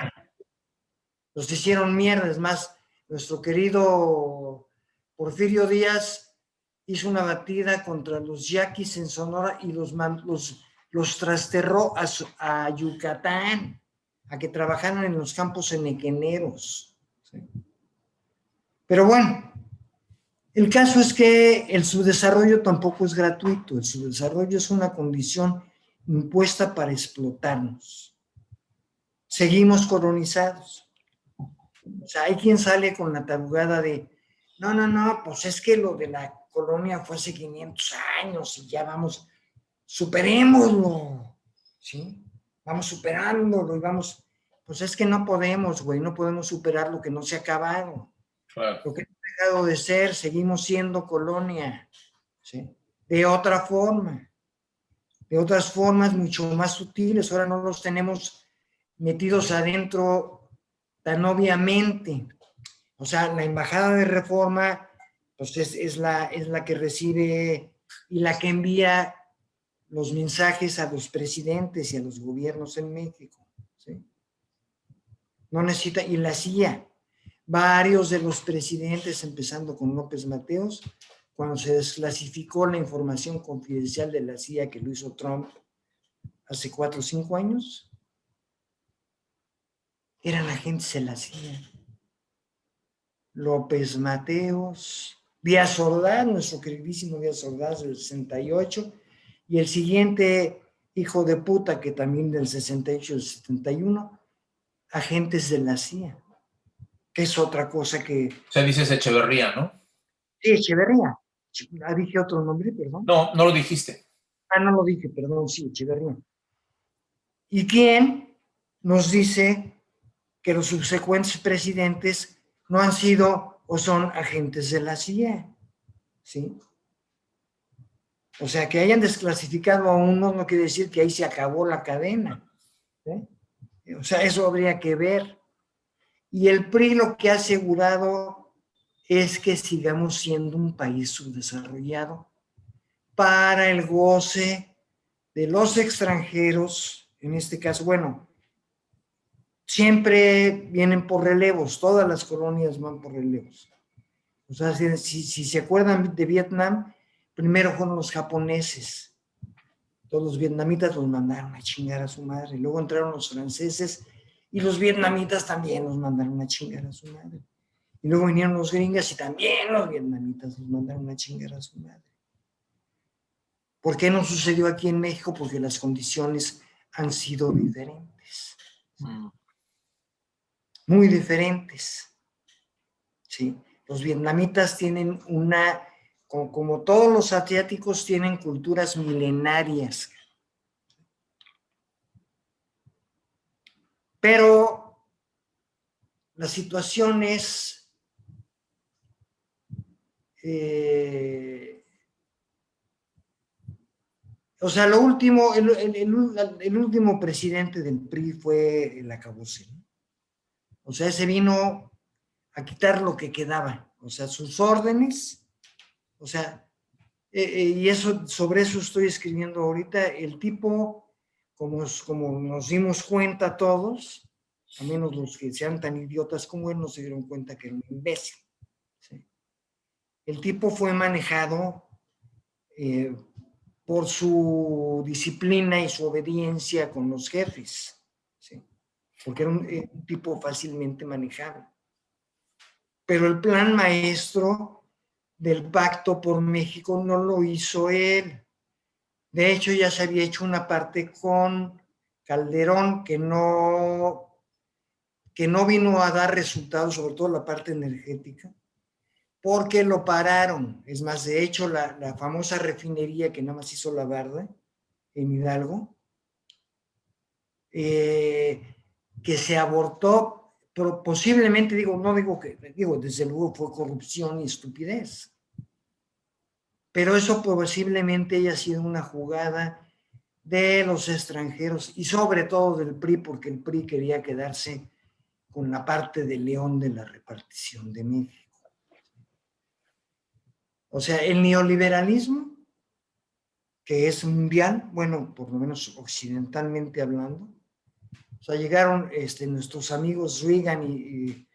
los hicieron mierda. Es más, nuestro querido Porfirio Díaz hizo una batida contra los yaquis en Sonora y los trasterró a Yucatán, a que trabajaran en los campos enequeneros. ¿Sí? Pero bueno, el caso es que el subdesarrollo tampoco es gratuito. El subdesarrollo es una condición impuesta para explotarnos. Seguimos colonizados. O sea, hay quien sale con la tarugada de, no, pues es que lo de la colonia fue hace 500 años y ya vamos, superémoslo, ¿sí? Vamos superándolo y vamos, pues es que no podemos, güey, no podemos superar lo que no se ha acabado. Claro. Lo que no ha dejado de ser, seguimos siendo colonia, ¿sí? De otra forma, de otras formas mucho más sutiles, ahora no los tenemos metidos adentro tan obviamente. O sea, la embajada de Reforma pues es la que recibe y la que envía los mensajes a los presidentes y a los gobiernos en México, ¿sí? No necesita, y la CIA, varios de los presidentes, empezando con López Mateos, cuando se desclasificó la información confidencial de la CIA que lo hizo Trump hace 4 o 5 años, eran agentes de la CIA. López Mateos, Díaz Ordaz, nuestro queridísimo Díaz Ordaz del 68, y el siguiente hijo de puta que también del 68 y del 71, agentes de la CIA, que es otra cosa que... O sea, dices Echeverría, ¿no? Sí, Echeverría. Dije otro nombre, perdón. No, no lo dijiste. No lo dije, perdón, sí, Echeverría. ¿Y quién nos dice que los subsecuentes presidentes no han sido o son agentes de la CIA? ¿Sí? O sea, que hayan desclasificado a uno no quiere decir que ahí se acabó la cadena. ¿Sí? O sea, eso habría que ver. Y el PRI lo que ha asegurado es que sigamos siendo un país subdesarrollado para el goce de los extranjeros, en este caso, bueno, siempre vienen por relevos, todas las colonias van por relevos. O sea, si se acuerdan de Vietnam, primero fueron los japoneses. Todos los vietnamitas los mandaron a chingar a su madre. Luego entraron los franceses y los vietnamitas también los mandaron a chingar a su madre. Y luego vinieron los gringos y también los vietnamitas los mandaron a chingar a su madre. ¿Por qué no sucedió aquí en México? Porque las condiciones han sido diferentes. Muy diferentes. ¿Sí? Los vietnamitas tienen como todos los asiáticos, tienen culturas milenarias. Pero la situación es... o sea, lo último, el último presidente del PRI fue el Acabose. O sea, ese vino a quitar lo que quedaba. O sea, sus órdenes, o sea, y eso, sobre eso estoy escribiendo ahorita. El tipo, como nos dimos cuenta todos, a menos los que sean tan idiotas como él, no se dieron cuenta que era un imbécil. ¿Sí? El tipo fue manejado por su disciplina y su obediencia con los jefes, ¿sí? Porque era un tipo fácilmente manejable. Pero el plan maestro del Pacto por México no lo hizo él. De hecho, ya se había hecho una parte con Calderón que no vino a dar resultados, sobre todo la parte energética, porque lo pararon. Es más, de hecho, la famosa refinería que nada más hizo la Barda en Hidalgo, que se abortó, pero posiblemente, desde luego fue corrupción y estupidez. Pero eso posiblemente haya sido una jugada de los extranjeros y sobre todo del PRI, porque el PRI quería quedarse con la parte de león de la repartición de México. O sea, el neoliberalismo, que es mundial, bueno, por lo menos occidentalmente hablando, o sea, llegaron nuestros amigos Reagan y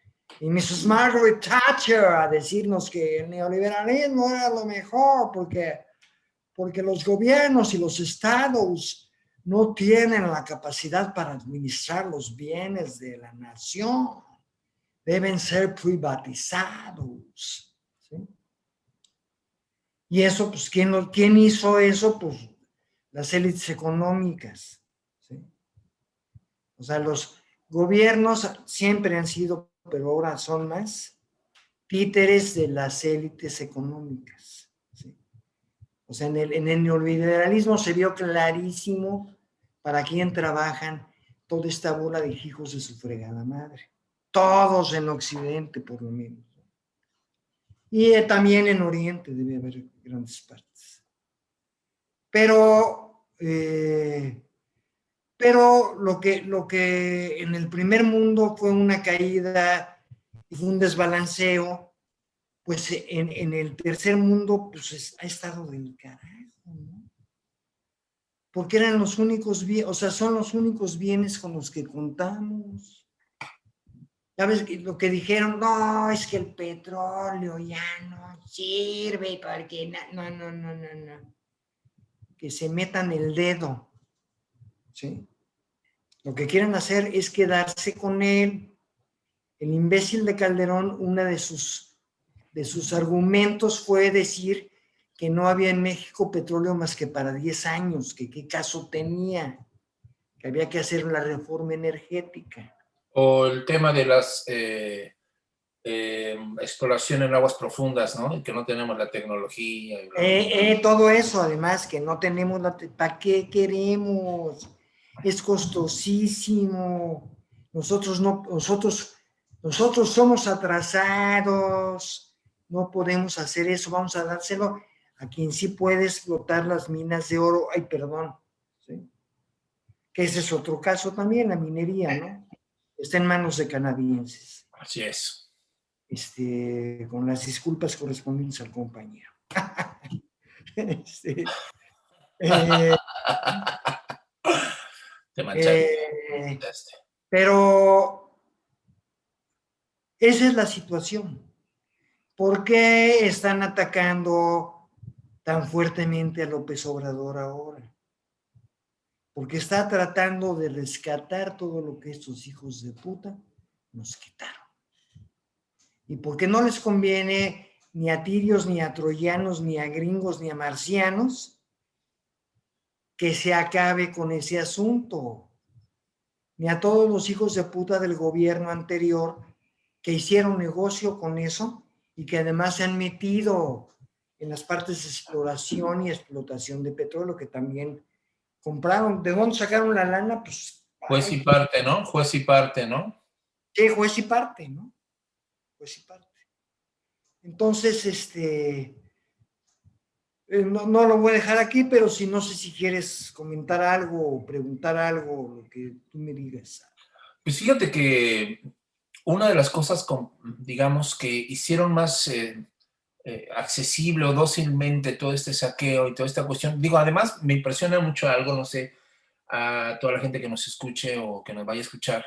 y Mrs. Margaret Thatcher a decirnos que el neoliberalismo era lo mejor porque los gobiernos y los estados no tienen la capacidad para administrar los bienes de la nación. Deben ser privatizados. ¿Sí? Y eso, pues, ¿quién hizo eso? Pues las élites económicas. ¿Sí? O sea, los gobiernos siempre han sido, pero ahora son más, títeres de las élites económicas. ¿Sí? O sea, en el neoliberalismo se vio clarísimo para quién trabajan toda esta bola de hijos de su fregada madre. Todos en Occidente, por lo menos. Y también en Oriente debe haber grandes partes. Pero lo que en el primer mundo fue una caída y fue un desbalanceo, pues en el tercer mundo pues ha estado del carajo, ¿no? Porque eran los únicos bienes, o sea, son los únicos bienes con los que contamos. Ya ves lo que dijeron, no, es que el petróleo ya no sirve porque no. Que se metan el dedo, ¿sí? Lo que quieren hacer es quedarse con él. El imbécil de Calderón, una de sus argumentos fue decir que no había en México petróleo más que para 10 años, que qué caso tenía, que había que hacer la reforma energética. O el tema de las exploración en aguas profundas, ¿no? Y que no tenemos la tecnología. Y bla, bla. Todo eso, además, que no tenemos ¿para qué queremos? Es costosísimo. Nosotros somos atrasados, no podemos hacer eso, vamos a dárselo a quien sí puede explotar las minas de oro. Ay, perdón. ¿Sí? Que ese es otro caso también, la minería, ¿no? Está en manos de canadienses. Así es. Con las disculpas correspondientes al compañero. Te manchaste. Pero esa es la situación. ¿Por qué están atacando tan fuertemente a López Obrador ahora? Porque está tratando de rescatar todo lo que estos hijos de puta nos quitaron. Y porque no les conviene ni a tirios, ni a troyanos, ni a gringos, ni a marcianos que se acabe con ese asunto. Ni a todos los hijos de puta del gobierno anterior que hicieron negocio con eso y que además se han metido en las partes de exploración y explotación de petróleo que también compraron. ¿De dónde sacaron la lana? Pues juez y parte, ¿no? Juez y parte, ¿no? Sí, juez y parte, ¿no? Juez y parte. Entonces, no lo voy a dejar aquí, pero si no sé si quieres comentar algo o preguntar algo, lo que tú me digas. Pues fíjate que una de las cosas, digamos, que hicieron más accesible o dócilmente todo este saqueo y toda esta cuestión, digo, además me impresiona mucho algo, no sé, a toda la gente que nos escuche o que nos vaya a escuchar,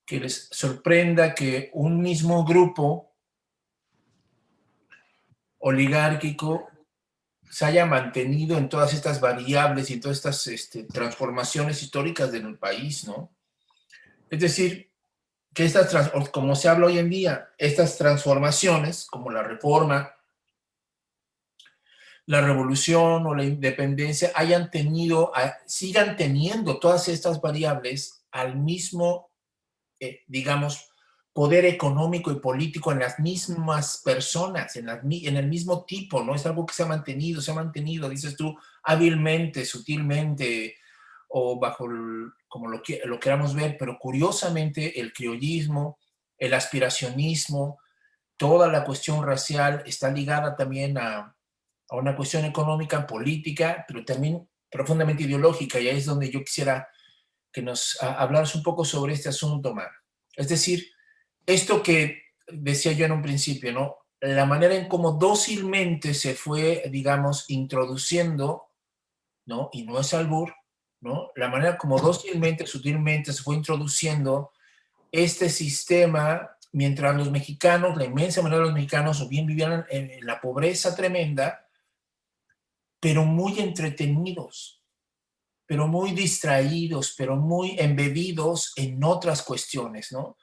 que les sorprenda que un mismo grupo oligárquico se haya mantenido en todas estas variables y en todas estas transformaciones históricas del país, ¿no? Es decir, que como se habla hoy en día, estas transformaciones, como la reforma, la revolución o la independencia, sigan teniendo todas estas variables al mismo, digamos, poder económico y político en las mismas personas, en el mismo tipo, ¿no? Es algo que se ha mantenido, dices tú, hábilmente, sutilmente, o bajo, como lo queramos ver, pero curiosamente el criollismo, el aspiracionismo, toda la cuestión racial está ligada también a una cuestión económica, política, pero también profundamente ideológica, y ahí es donde yo quisiera que nos hablaras un poco sobre este asunto, Mar. Es decir, esto que decía yo en un principio, ¿no? La manera en cómo dócilmente se fue, digamos, introduciendo, ¿no? Y no es albur, ¿no? La manera como dócilmente, sutilmente se fue introduciendo este sistema mientras los mexicanos, la inmensa mayoría de los mexicanos, o bien vivían en la pobreza tremenda, pero muy entretenidos, pero muy distraídos, pero muy embebidos en otras cuestiones, ¿no?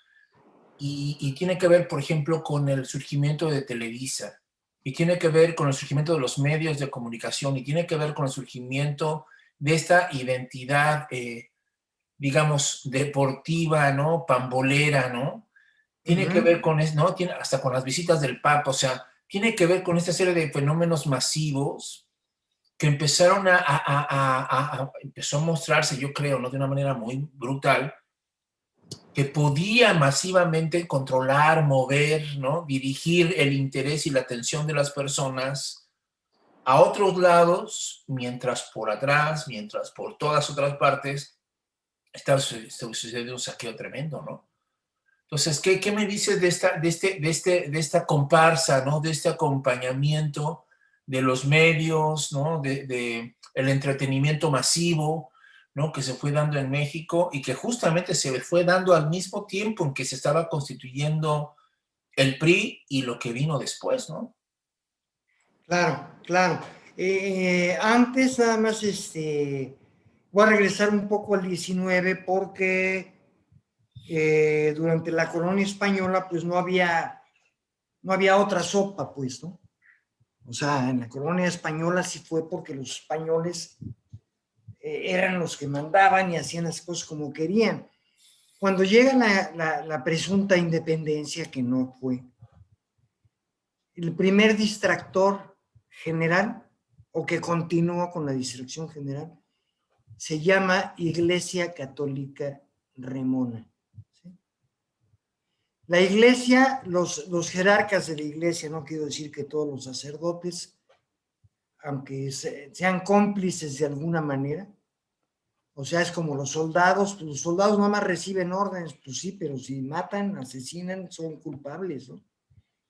Y tiene que ver, por ejemplo, con el surgimiento de Televisa, y tiene que ver con el surgimiento de los medios de comunicación, y tiene que ver con el surgimiento de esta identidad, digamos, deportiva, ¿no? Pambolera, ¿no? Tiene que ver con, ¿no? Tiene, hasta con las visitas del Papa, o sea, tiene que ver con esta serie de fenómenos masivos que empezaron empezó a mostrarse, yo creo, ¿no? De una manera muy brutal, que podía masivamente controlar, mover, ¿no? Dirigir el interés y la atención de las personas a otros lados, mientras por atrás, mientras por todas otras partes, estaba sucediendo un saqueo tremendo, ¿no? Entonces, ¿qué me dices de esta comparsa, ¿no? De este acompañamiento de los medios, ¿no? De el entretenimiento masivo, ¿no? Que se fue dando en México y que justamente se fue dando al mismo tiempo en que se estaba constituyendo el PRI y lo que vino después, ¿no? Claro, claro. Antes nada más, voy a regresar un poco al 19 porque durante la colonia española pues no había otra sopa, pues, ¿no? O sea, en la colonia española sí fue porque los españoles eran los que mandaban y hacían las cosas como querían. Cuando llega la presunta independencia, que no fue, el primer distractor general, o que continúa con la distracción general, se llama Iglesia Católica Remona. ¿Sí? La iglesia, los jerarcas de la iglesia, no quiero decir que todos los sacerdotes, aunque sean cómplices de alguna manera, o sea, es como los soldados, pues los soldados nada más reciben órdenes, pues sí, pero si matan, asesinan, son culpables, ¿no?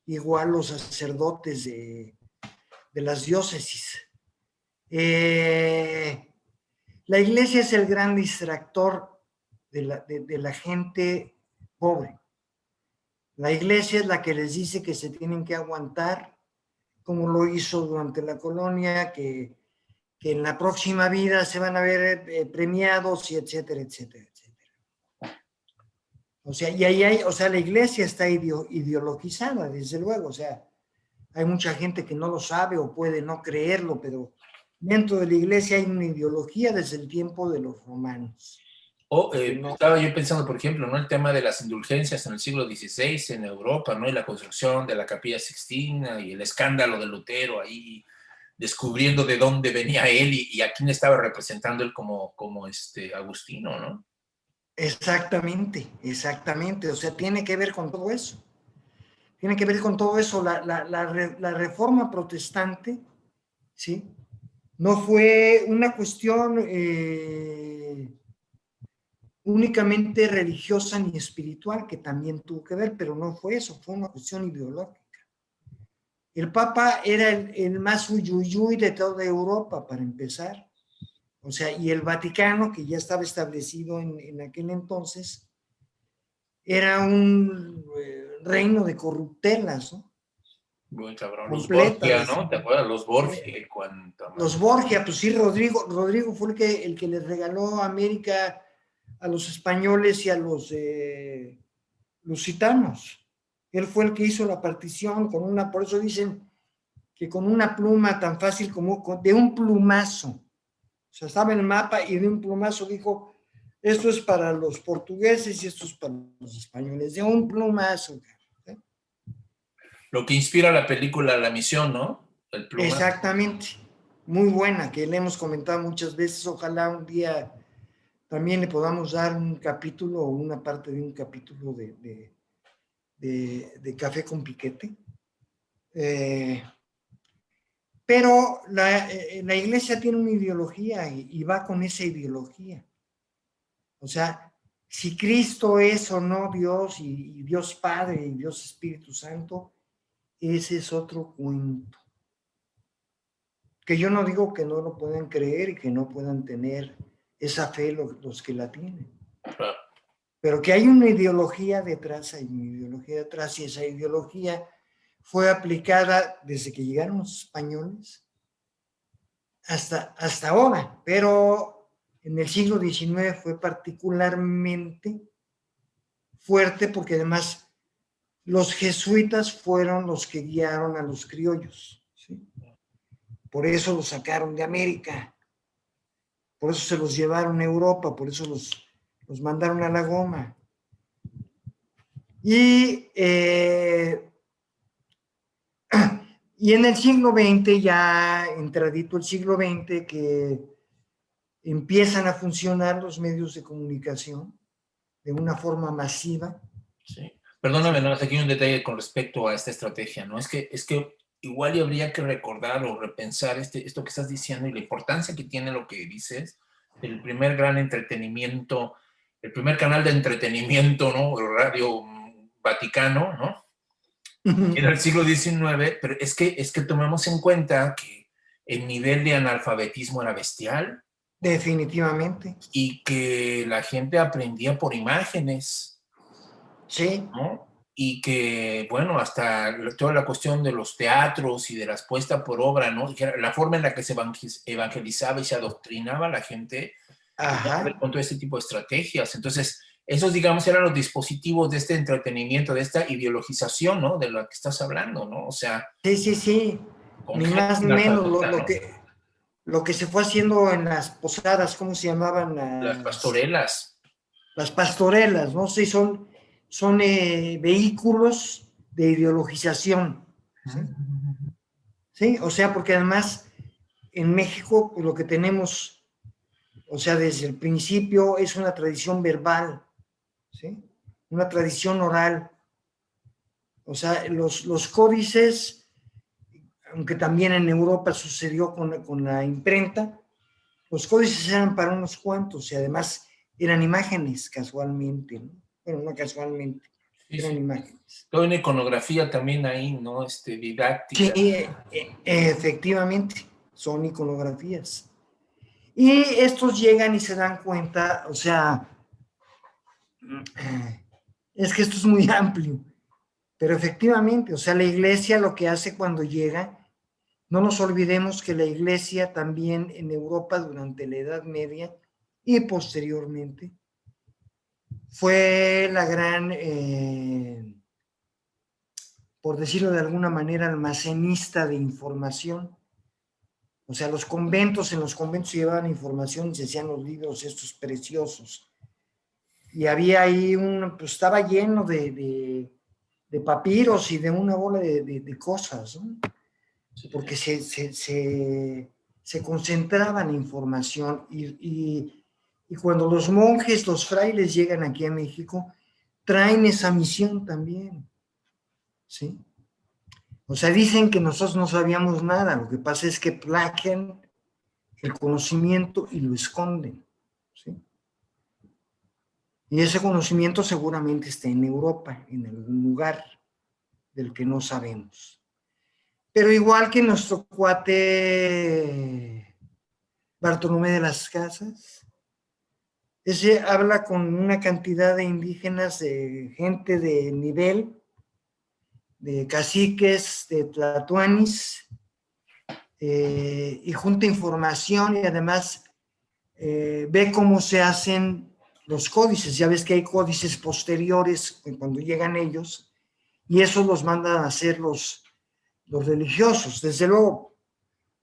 Igual los sacerdotes de las diócesis. La iglesia es el gran distractor de la gente pobre. La iglesia es la que les dice que se tienen que aguantar, como lo hizo durante la colonia, que en la próxima vida se van a ver premiados y etcétera, etcétera, etcétera. O sea, y ahí hay, o sea, la iglesia está ideologizada, desde luego, o sea, hay mucha gente que no lo sabe o puede no creerlo, pero dentro de la iglesia hay una ideología desde el tiempo de los romanos. Estaba yo pensando, por ejemplo, ¿no? El tema de las indulgencias en el siglo XVI en Europa, ¿no? Y la construcción de la Capilla Sixtina y el escándalo de Lutero ahí descubriendo de dónde venía él y a quién estaba representando él como Agustino, ¿no? Exactamente, exactamente. O sea, tiene que ver con todo eso. Tiene que ver con todo eso. La reforma protestante, ¿sí? No fue una cuestión únicamente religiosa ni espiritual, que también tuvo que ver, pero no fue eso, fue una cuestión ideológica. El Papa era el más uyuyuy de toda Europa, para empezar. O sea, y el Vaticano, que ya estaba establecido en aquel entonces, era un reino de corruptelas, ¿no? Muy cabrón. Los Completas, Borgia, ¿no? ¿Te acuerdas? Los Borgia. Los Borgia, pues sí, Rodrigo fue el que les regaló América a los españoles y a los lusitanos. Él fue el que hizo la partición con por eso dicen que con una pluma tan fácil como de un plumazo. O sea, estaba en el mapa y de un plumazo dijo, esto es para los portugueses y esto es para los españoles, de un plumazo. ¿Sí? Lo que inspira la película La Misión, ¿no? El plumazo. Exactamente. Muy buena, que le hemos comentado muchas veces. Ojalá un día también le podamos dar un capítulo o una parte de un capítulo de Café con Piquete. Pero la iglesia tiene una ideología y va con esa ideología. O sea, si Cristo es o no Dios y Dios Padre y Dios Espíritu Santo, ese es otro cuento. Que yo no digo que no lo puedan creer y que no puedan tener esa fe los que la tienen. Claro. pero que hay una ideología detrás, y esa ideología fue aplicada desde que llegaron los españoles hasta ahora, pero en el siglo XIX fue particularmente fuerte porque además los jesuitas fueron los que guiaron a los criollos, ¿sí? Por eso los sacaron de América, por eso se los llevaron a Europa, por eso los mandaron a la goma. Y en el siglo XX, ya entradito el siglo XX, que empiezan a funcionar los medios de comunicación de una forma masiva. Sí. Perdóname, nada más aquí un detalle con respecto a esta estrategia, ¿no? Es que igual y habría que recordar o repensar esto que estás diciendo y la importancia que tiene lo que dices, el primer gran entretenimiento, el primer canal de entretenimiento, ¿no? El Radio Vaticano, ¿no? Era el siglo XIX, pero es que tomemos en cuenta que el nivel de analfabetismo era bestial. Definitivamente. Y que la gente aprendía por imágenes. Sí. ¿No? Y que, bueno, hasta toda la cuestión de los teatros y de las puestas por obra, ¿no? La forma en la que se evangelizaba y se adoctrinaba a la gente, con todo este tipo de estrategias. Entonces, esos, digamos, eran los dispositivos de este entretenimiento, de esta ideologización, ¿no? De lo que estás hablando, ¿no? O sea... Sí. Ni más ni menos lo que se fue haciendo en las posadas, ¿cómo se llamaban? Las pastorelas. Las pastorelas, ¿no? Sí, son vehículos de ideologización. ¿Sí? ¿Sí? O sea, porque además en México pues, lo que tenemos, o sea, desde el principio es una tradición verbal, ¿sí? Una tradición oral. O sea, los códices, aunque también en Europa sucedió con la imprenta, los códices eran para unos cuantos y además eran imágenes casualmente, ¿no? Bueno, no casualmente, eran imágenes. Toda una iconografía también ahí, ¿no? Didáctica. Sí, efectivamente, son iconografías. Y estos llegan y se dan cuenta, o sea, es que esto es muy amplio, pero efectivamente, o sea, la iglesia lo que hace cuando llega, no nos olvidemos que la iglesia también en Europa durante la Edad Media y posteriormente fue la gran, por decirlo de alguna manera, almacenista de información. O sea, en los conventos se llevaban información y se hacían los libros estos preciosos. Y había ahí pues estaba lleno de papiros y de una bola de cosas, ¿no? Porque se concentraban información y cuando los monjes, los frailes llegan aquí a México, traen esa misión también, ¿sí? O sea, dicen que nosotros no sabíamos nada, lo que pasa es que plagian el conocimiento y lo esconden, ¿sí? Y ese conocimiento seguramente está en Europa, en algún lugar del que no sabemos. Pero igual que nuestro cuate Bartolomé de las Casas, ese habla con una cantidad de indígenas, de gente de nivel, de caciques, de tlatoanis, y junta información y además ve cómo se hacen los códices. Ya ves que hay códices posteriores cuando llegan ellos y esos los mandan a hacer los religiosos, desde luego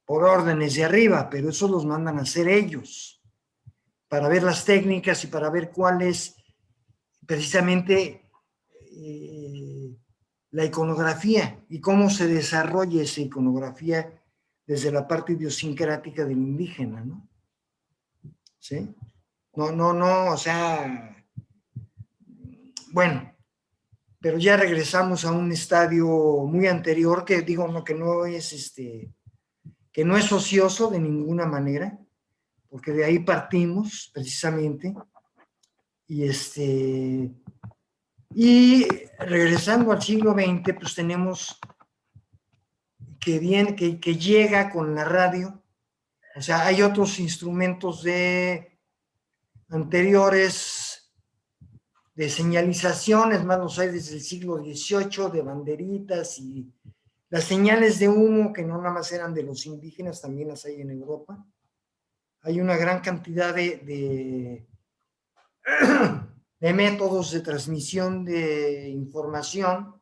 por órdenes de arriba, pero esos los mandan a hacer ellos para ver las técnicas y para ver cuál es precisamente la iconografía y cómo se desarrolla esa iconografía desde la parte idiosincrática del indígena, ¿no? ¿Sí? No, o sea, bueno, pero ya regresamos a un estadio muy anterior que digo, no, que no es ocioso de ninguna manera, porque de ahí partimos precisamente, y regresando al siglo XX, pues tenemos que llega con la radio. O sea, hay otros instrumentos anteriores de señalizaciones, más los hay desde el siglo XVIII, de banderitas y las señales de humo, que no nada más eran de los indígenas, también las hay en Europa. Hay una gran cantidad de métodos de transmisión de información,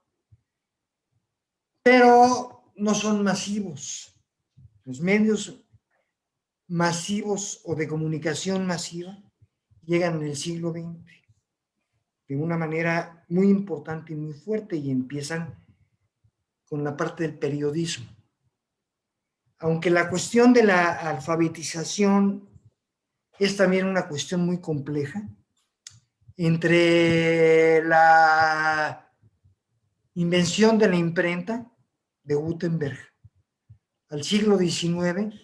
pero no son masivos. Los medios masivos o de comunicación masiva llegan en el siglo XX de una manera muy importante y muy fuerte, y empiezan con la parte del periodismo. Aunque la cuestión de la alfabetización es también una cuestión muy compleja, entre la invención de la imprenta de Gutenberg al siglo XIX,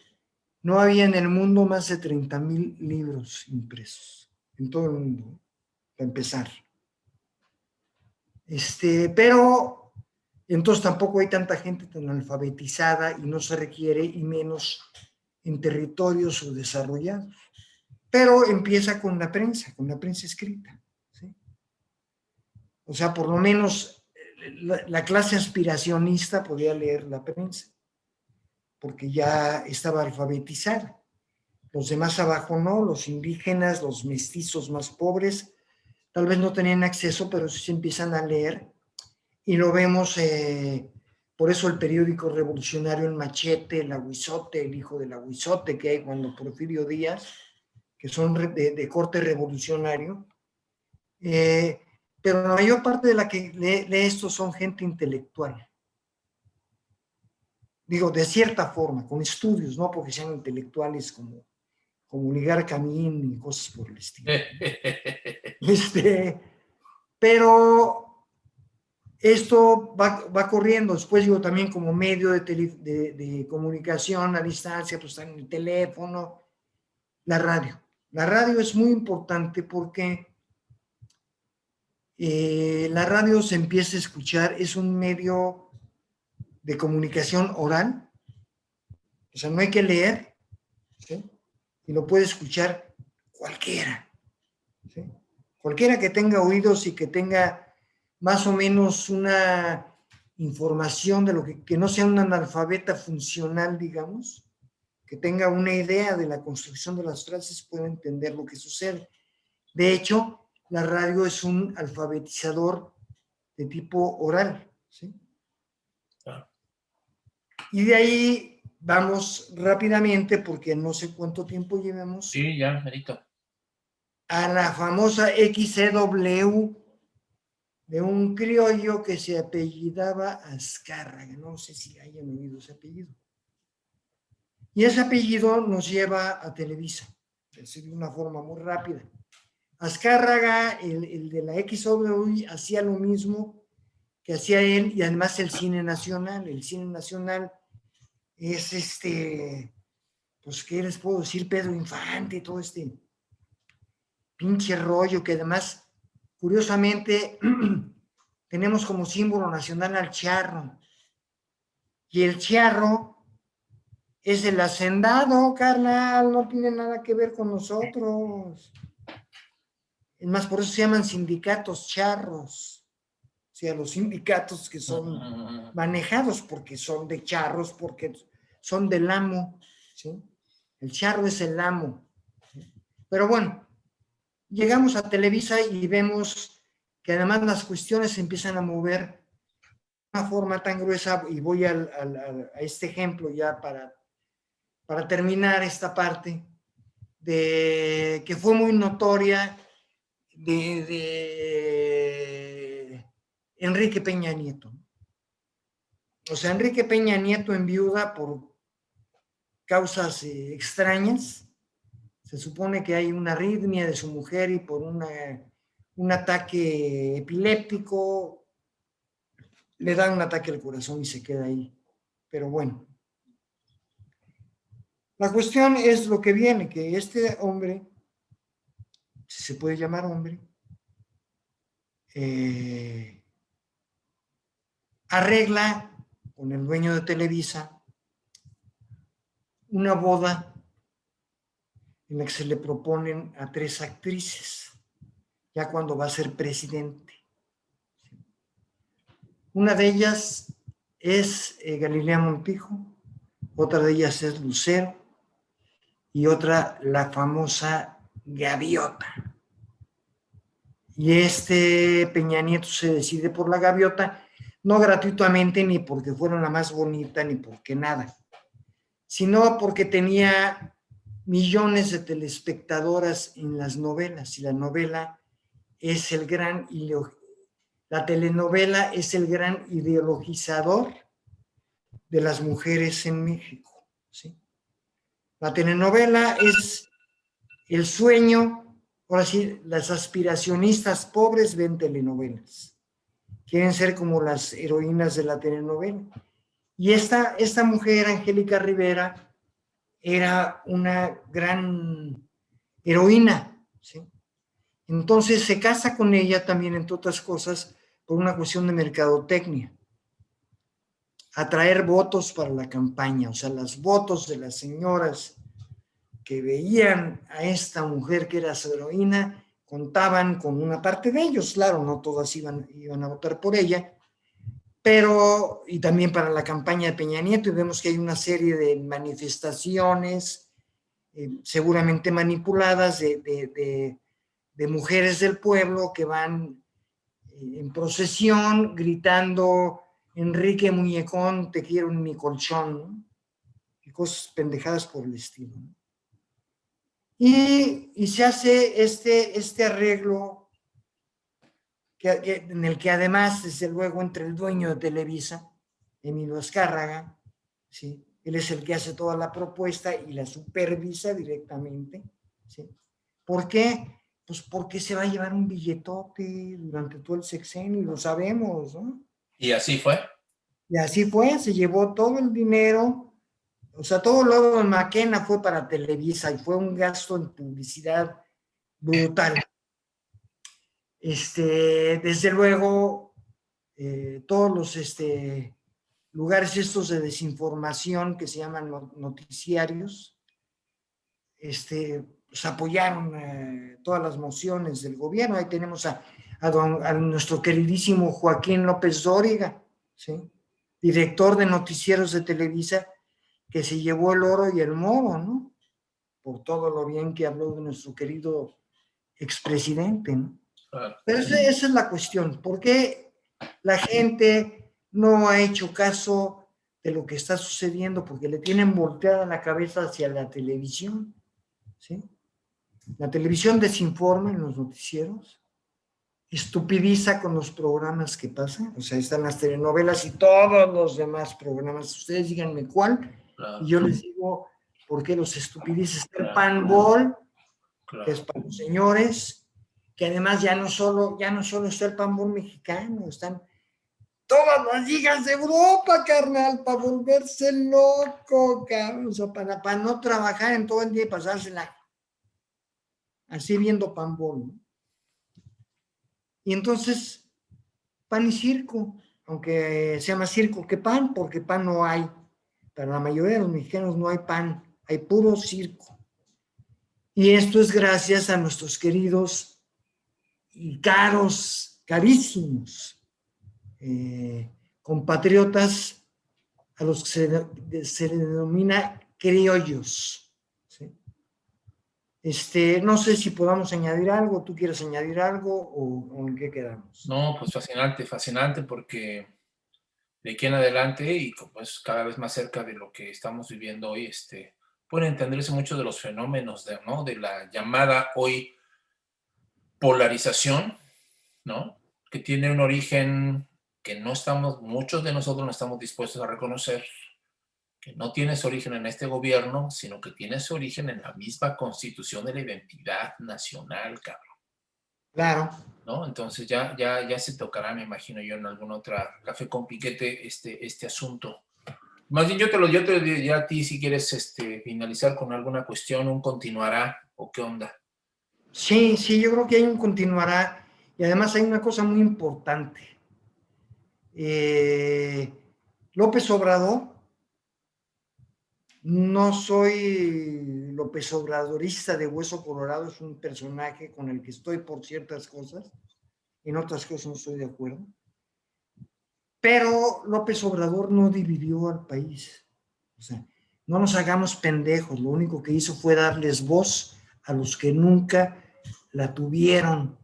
no había en el mundo más de 30,000 libros impresos, en todo el mundo, para empezar. Pero entonces tampoco hay tanta gente tan alfabetizada y no se requiere, y menos en territorios subdesarrollados. Pero empieza con la prensa escrita, ¿sí? O sea, por lo menos la clase aspiracionista podía leer la prensa, porque ya estaba alfabetizada. Los demás abajo no, los indígenas, los mestizos más pobres, tal vez no tenían acceso, pero sí se empiezan a leer, y lo vemos, por eso el periódico revolucionario El Machete, el Aguizote, el hijo del Aguizote que hay cuando Porfirio Díaz, que son de corte revolucionario, pero la mayor parte de la que lee esto son gente intelectual. Digo, de cierta forma, con estudios, no porque sean intelectuales como Ligar Camín y cosas por el estilo. Pero esto va corriendo. Después, digo, también como medio de comunicación a distancia, pues están el teléfono, la radio. La radio es muy importante porque la radio se empieza a escuchar, es un medio de comunicación oral, o sea, no hay que leer, ¿sí? Y lo puede escuchar cualquiera, ¿sí? Cualquiera que tenga oídos y que tenga más o menos una información de lo que no sea un analfabeta funcional, digamos, que tenga una idea de la construcción de las frases, puede entender lo que sucede. De hecho, la radio es un alfabetizador de tipo oral, ¿sí? Y de ahí vamos rápidamente, porque no sé cuánto tiempo llevemos. Sí, ya, merito. A la famosa XCW de un criollo que se apellidaba Azcárraga. No sé si hayan oído ese apellido. Y ese apellido nos lleva a Televisa, de una forma muy rápida. Azcárraga, el de la XCW, hacía lo mismo que hacía él, y además el cine nacional. El cine nacional es pues, ¿qué les puedo decir? Pedro Infante, todo este pinche rollo, que además, curiosamente, tenemos como símbolo nacional al charro. Y el charro es el hacendado, carnal, no tiene nada que ver con nosotros. Es más, por eso se llaman sindicatos charros. O sea, los sindicatos que son manejados porque son de charros, porque son del amo, ¿sí? El charro es el amo. ¿Sí? Pero bueno, llegamos a Televisa y vemos que además las cuestiones se empiezan a mover de una forma tan gruesa, y voy a este ejemplo ya para terminar esta parte, de que fue muy notoria de Enrique Peña Nieto. O sea, Enrique Peña Nieto enviuda por causas extrañas. Se supone que hay una arritmia de su mujer, y por un ataque epiléptico le da un ataque al corazón y se queda ahí. Pero bueno, la cuestión es lo que viene, que este hombre, si se puede llamar hombre, arregla con el dueño de Televisa una boda en la que se le proponen a 3 actrices. ya cuando va a ser presidente. Una de ellas es Galilea Montijo, otra de ellas es Lucero y otra la famosa Gaviota. Y Peña Nieto se decide por la Gaviota, no gratuitamente ni porque fuera la más bonita ni porque nada, sino porque tenía millones de telespectadoras en las novelas, y la telenovela es el gran ideologizador de las mujeres en México, ¿sí? La telenovela es el sueño, ahora sí, las aspiracionistas pobres ven telenovelas, quieren ser como las heroínas de la telenovela. Y esta mujer, Angélica Rivera, era una gran heroína, ¿sí? Entonces se casa con ella también, entre otras cosas, por una cuestión de mercadotecnia. Atraer votos para la campaña, o sea, los votos de las señoras que veían a esta mujer que era su heroína, contaban con una parte de ellos, claro, no todas iban a votar por ella, pero, y también para la campaña de Peña Nieto, y vemos que hay una serie de manifestaciones, seguramente manipuladas, de mujeres del pueblo que van en procesión gritando: Enrique Muñecón, te quiero en mi colchón, ¿no? Y cosas pendejadas por el estilo, ¿no? Y se hace este arreglo en el que además, desde luego, entra el dueño de Televisa, Emilio Azcárraga, ¿sí? Él es el que hace toda la propuesta y la supervisa directamente, ¿sí? ¿Por qué? Pues porque se va a llevar un billetote durante todo el sexenio, y lo sabemos, ¿no? Y así fue. Y así fue, se llevó todo el dinero, o sea, todo lo de Maquena fue para Televisa y fue un gasto en publicidad brutal. Desde luego, todos los lugares estos de desinformación que se llaman noticiarios, pues apoyaron todas las mociones del gobierno. Ahí tenemos a nuestro queridísimo Joaquín López Dóriga, ¿sí? Director de noticieros de Televisa, que se llevó el oro y el moro, ¿no? Por todo lo bien que habló de nuestro querido expresidente, ¿no? Pero esa es la cuestión. ¿Por qué la gente no ha hecho caso de lo que está sucediendo? Porque le tienen volteada la cabeza hacia la televisión, ¿sí? La televisión desinforma en los noticieros, estupidiza con los programas que pasan, o sea, están las telenovelas y todos los demás programas. Ustedes díganme cuál, y yo les digo por qué los estupidiza. Está el Panball, que es para los señores, que además ya no solo está el Panball mexicano, están todas las ligas de Europa, carnal, para volverse loco, carnal, o sea, para no trabajar en todo el día y pasársela así viendo Panball, ¿no? Y entonces, pan y circo, aunque sea más circo que pan, porque pan no hay. Para la mayoría de los mexicanos no hay pan, hay puro circo. Y esto es gracias a nuestros queridos y carísimos compatriotas, a los que se le denomina criollos, ¿sí? No sé si podamos añadir algo, ¿tú quieres añadir algo o en qué quedamos? No, pues fascinante, porque de aquí en adelante y pues cada vez más cerca de lo que estamos viviendo hoy, pueden entenderse muchos de los fenómenos ¿no? de la llamada hoy polarización, ¿no? Que tiene un origen que muchos de nosotros no estamos dispuestos a reconocer, que no tiene su origen en este gobierno, sino que tiene su origen en la misma constitución de la identidad nacional, cabrón. Claro. ¿No? Entonces ya se tocará, me imagino yo, en alguna otra Café con Piquete este asunto. Más bien yo te diría a ti si quieres finalizar con alguna cuestión, un continuará o qué onda. Sí, yo creo que hay un continuará, y además hay una cosa muy importante. López Obrador No soy López Obradorista de hueso colorado, es un personaje con el que estoy por ciertas cosas, en otras cosas no estoy de acuerdo. Pero López Obrador no dividió al país. O sea, no nos hagamos pendejos, lo único que hizo fue darles voz a los que nunca la tuvieron,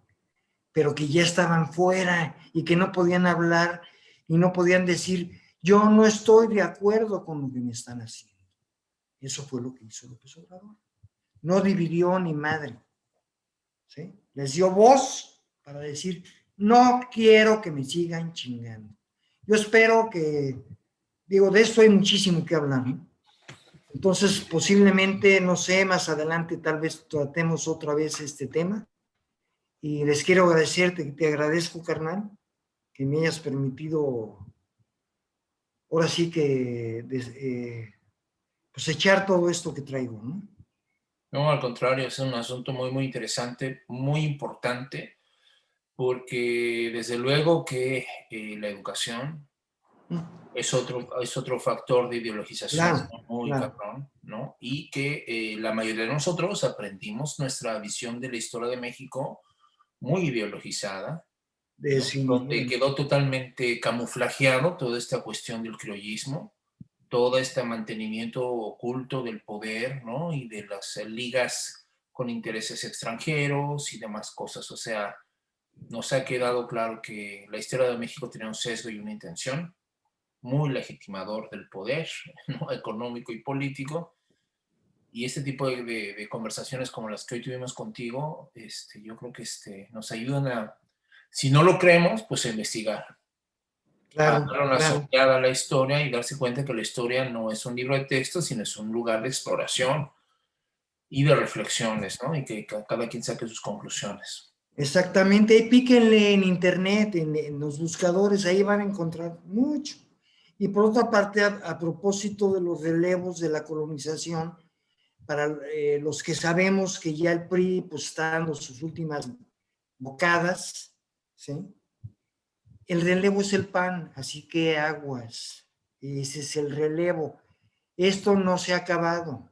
pero que ya estaban fuera y que no podían hablar y no podían decir, yo no estoy de acuerdo con lo que me están haciendo. Eso fue lo que hizo López Obrador. No dividió ni madre. ¿Sí? Les dio voz para decir, no quiero que me sigan chingando. Yo espero que, digo, de esto hay muchísimo que hablar, ¿no? Entonces, posiblemente, no sé, más adelante tal vez tratemos otra vez este tema. Y les quiero agradecerte, te agradezco, carnal, que me hayas permitido, ahora sí que, pues echar todo esto que traigo, ¿no? No, al contrario, es un asunto muy, muy interesante, muy importante, porque desde luego que la educación es otro factor de ideologización Claro, muy claro. cabrón, ¿no? Y que la mayoría de nosotros aprendimos nuestra visión de la historia de México muy ideologizada, ¿no? Donde quedó totalmente camuflajeado toda esta cuestión del criollismo, todo este mantenimiento oculto del poder, ¿no? Y de las ligas con intereses extranjeros y demás cosas. O sea, nos ha quedado claro que la historia de México tenía un sesgo y una intención muy legitimador del poder, ¿no? Económico y político. Y este tipo de conversaciones como las que hoy tuvimos contigo, yo creo que nos ayudan a, si no lo creemos, pues a investigar, a Claro, dar una claro. ojeada a la historia y darse cuenta que la historia no es un libro de texto, sino es un lugar de exploración y de reflexiones, ¿no? Y que cada quien saque sus conclusiones. Exactamente, y píquenle en internet, en los buscadores, ahí van a encontrar mucho. Y por otra parte, a propósito de los relevos de la colonización, para los que sabemos que ya el PRI pues, está dando sus últimas bocadas, ¿sí? El relevo es el PAN, así que aguas, ese es el relevo. Esto no se ha acabado,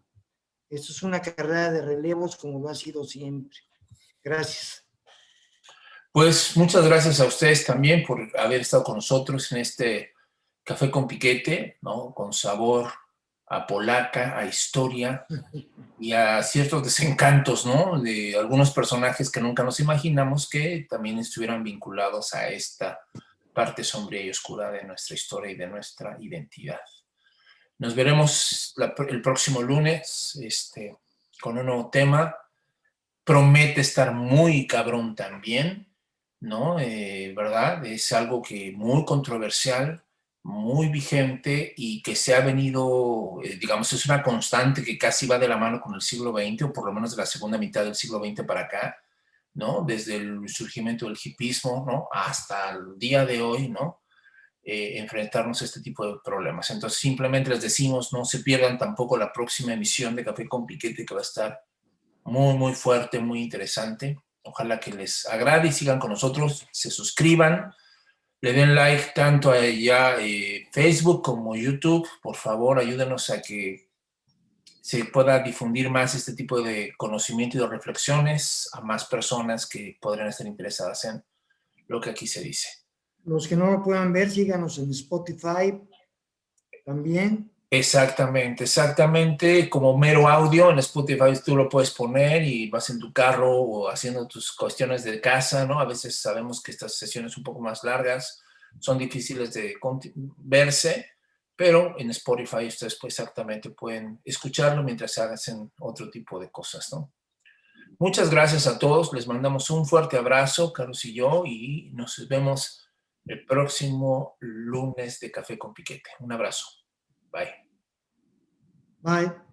esto es una carrera de relevos como lo ha sido siempre. Gracias. Pues muchas gracias a ustedes también por haber estado con nosotros en este Café con Piquete, ¿no? Con sabor a polaca, a historia y a ciertos desencantos, ¿no? De algunos personajes que nunca nos imaginamos que también estuvieran vinculados a esta parte sombría y oscura de nuestra historia y de nuestra identidad. Nos veremos el próximo lunes con un nuevo tema. Promete estar muy cabrón también, ¿no? ¿Verdad? Es algo que muy controversial, muy vigente y que se ha venido, digamos, es una constante que casi va de la mano con el siglo XX o por lo menos de la segunda mitad del siglo XX para acá, ¿no? Desde el surgimiento del hipismo, ¿no? Hasta el día de hoy, ¿no? Enfrentarnos a este tipo de problemas. Entonces, simplemente les decimos, no se pierdan tampoco la próxima emisión de Café con Piquete, que va a estar muy, muy fuerte, muy interesante. Ojalá que les agrade y sigan con nosotros, se suscriban, le den like tanto a Facebook como YouTube. Por favor, ayúdenos a que se pueda difundir más este tipo de conocimiento y de reflexiones a más personas que podrían estar interesadas en lo que aquí se dice. Los que no lo puedan ver, síganos en Spotify también. Exactamente, exactamente, como mero audio en Spotify tú lo puedes poner y vas en tu carro o haciendo tus cuestiones de casa, ¿no? A veces sabemos que estas sesiones un poco más largas son difíciles de verse, pero en Spotify ustedes pues exactamente pueden escucharlo mientras hacen otro tipo de cosas, ¿no? Muchas gracias a todos, les mandamos un fuerte abrazo, Carlos y yo, y nos vemos el próximo lunes de Café con Piquete. Un abrazo. Bye. Bye.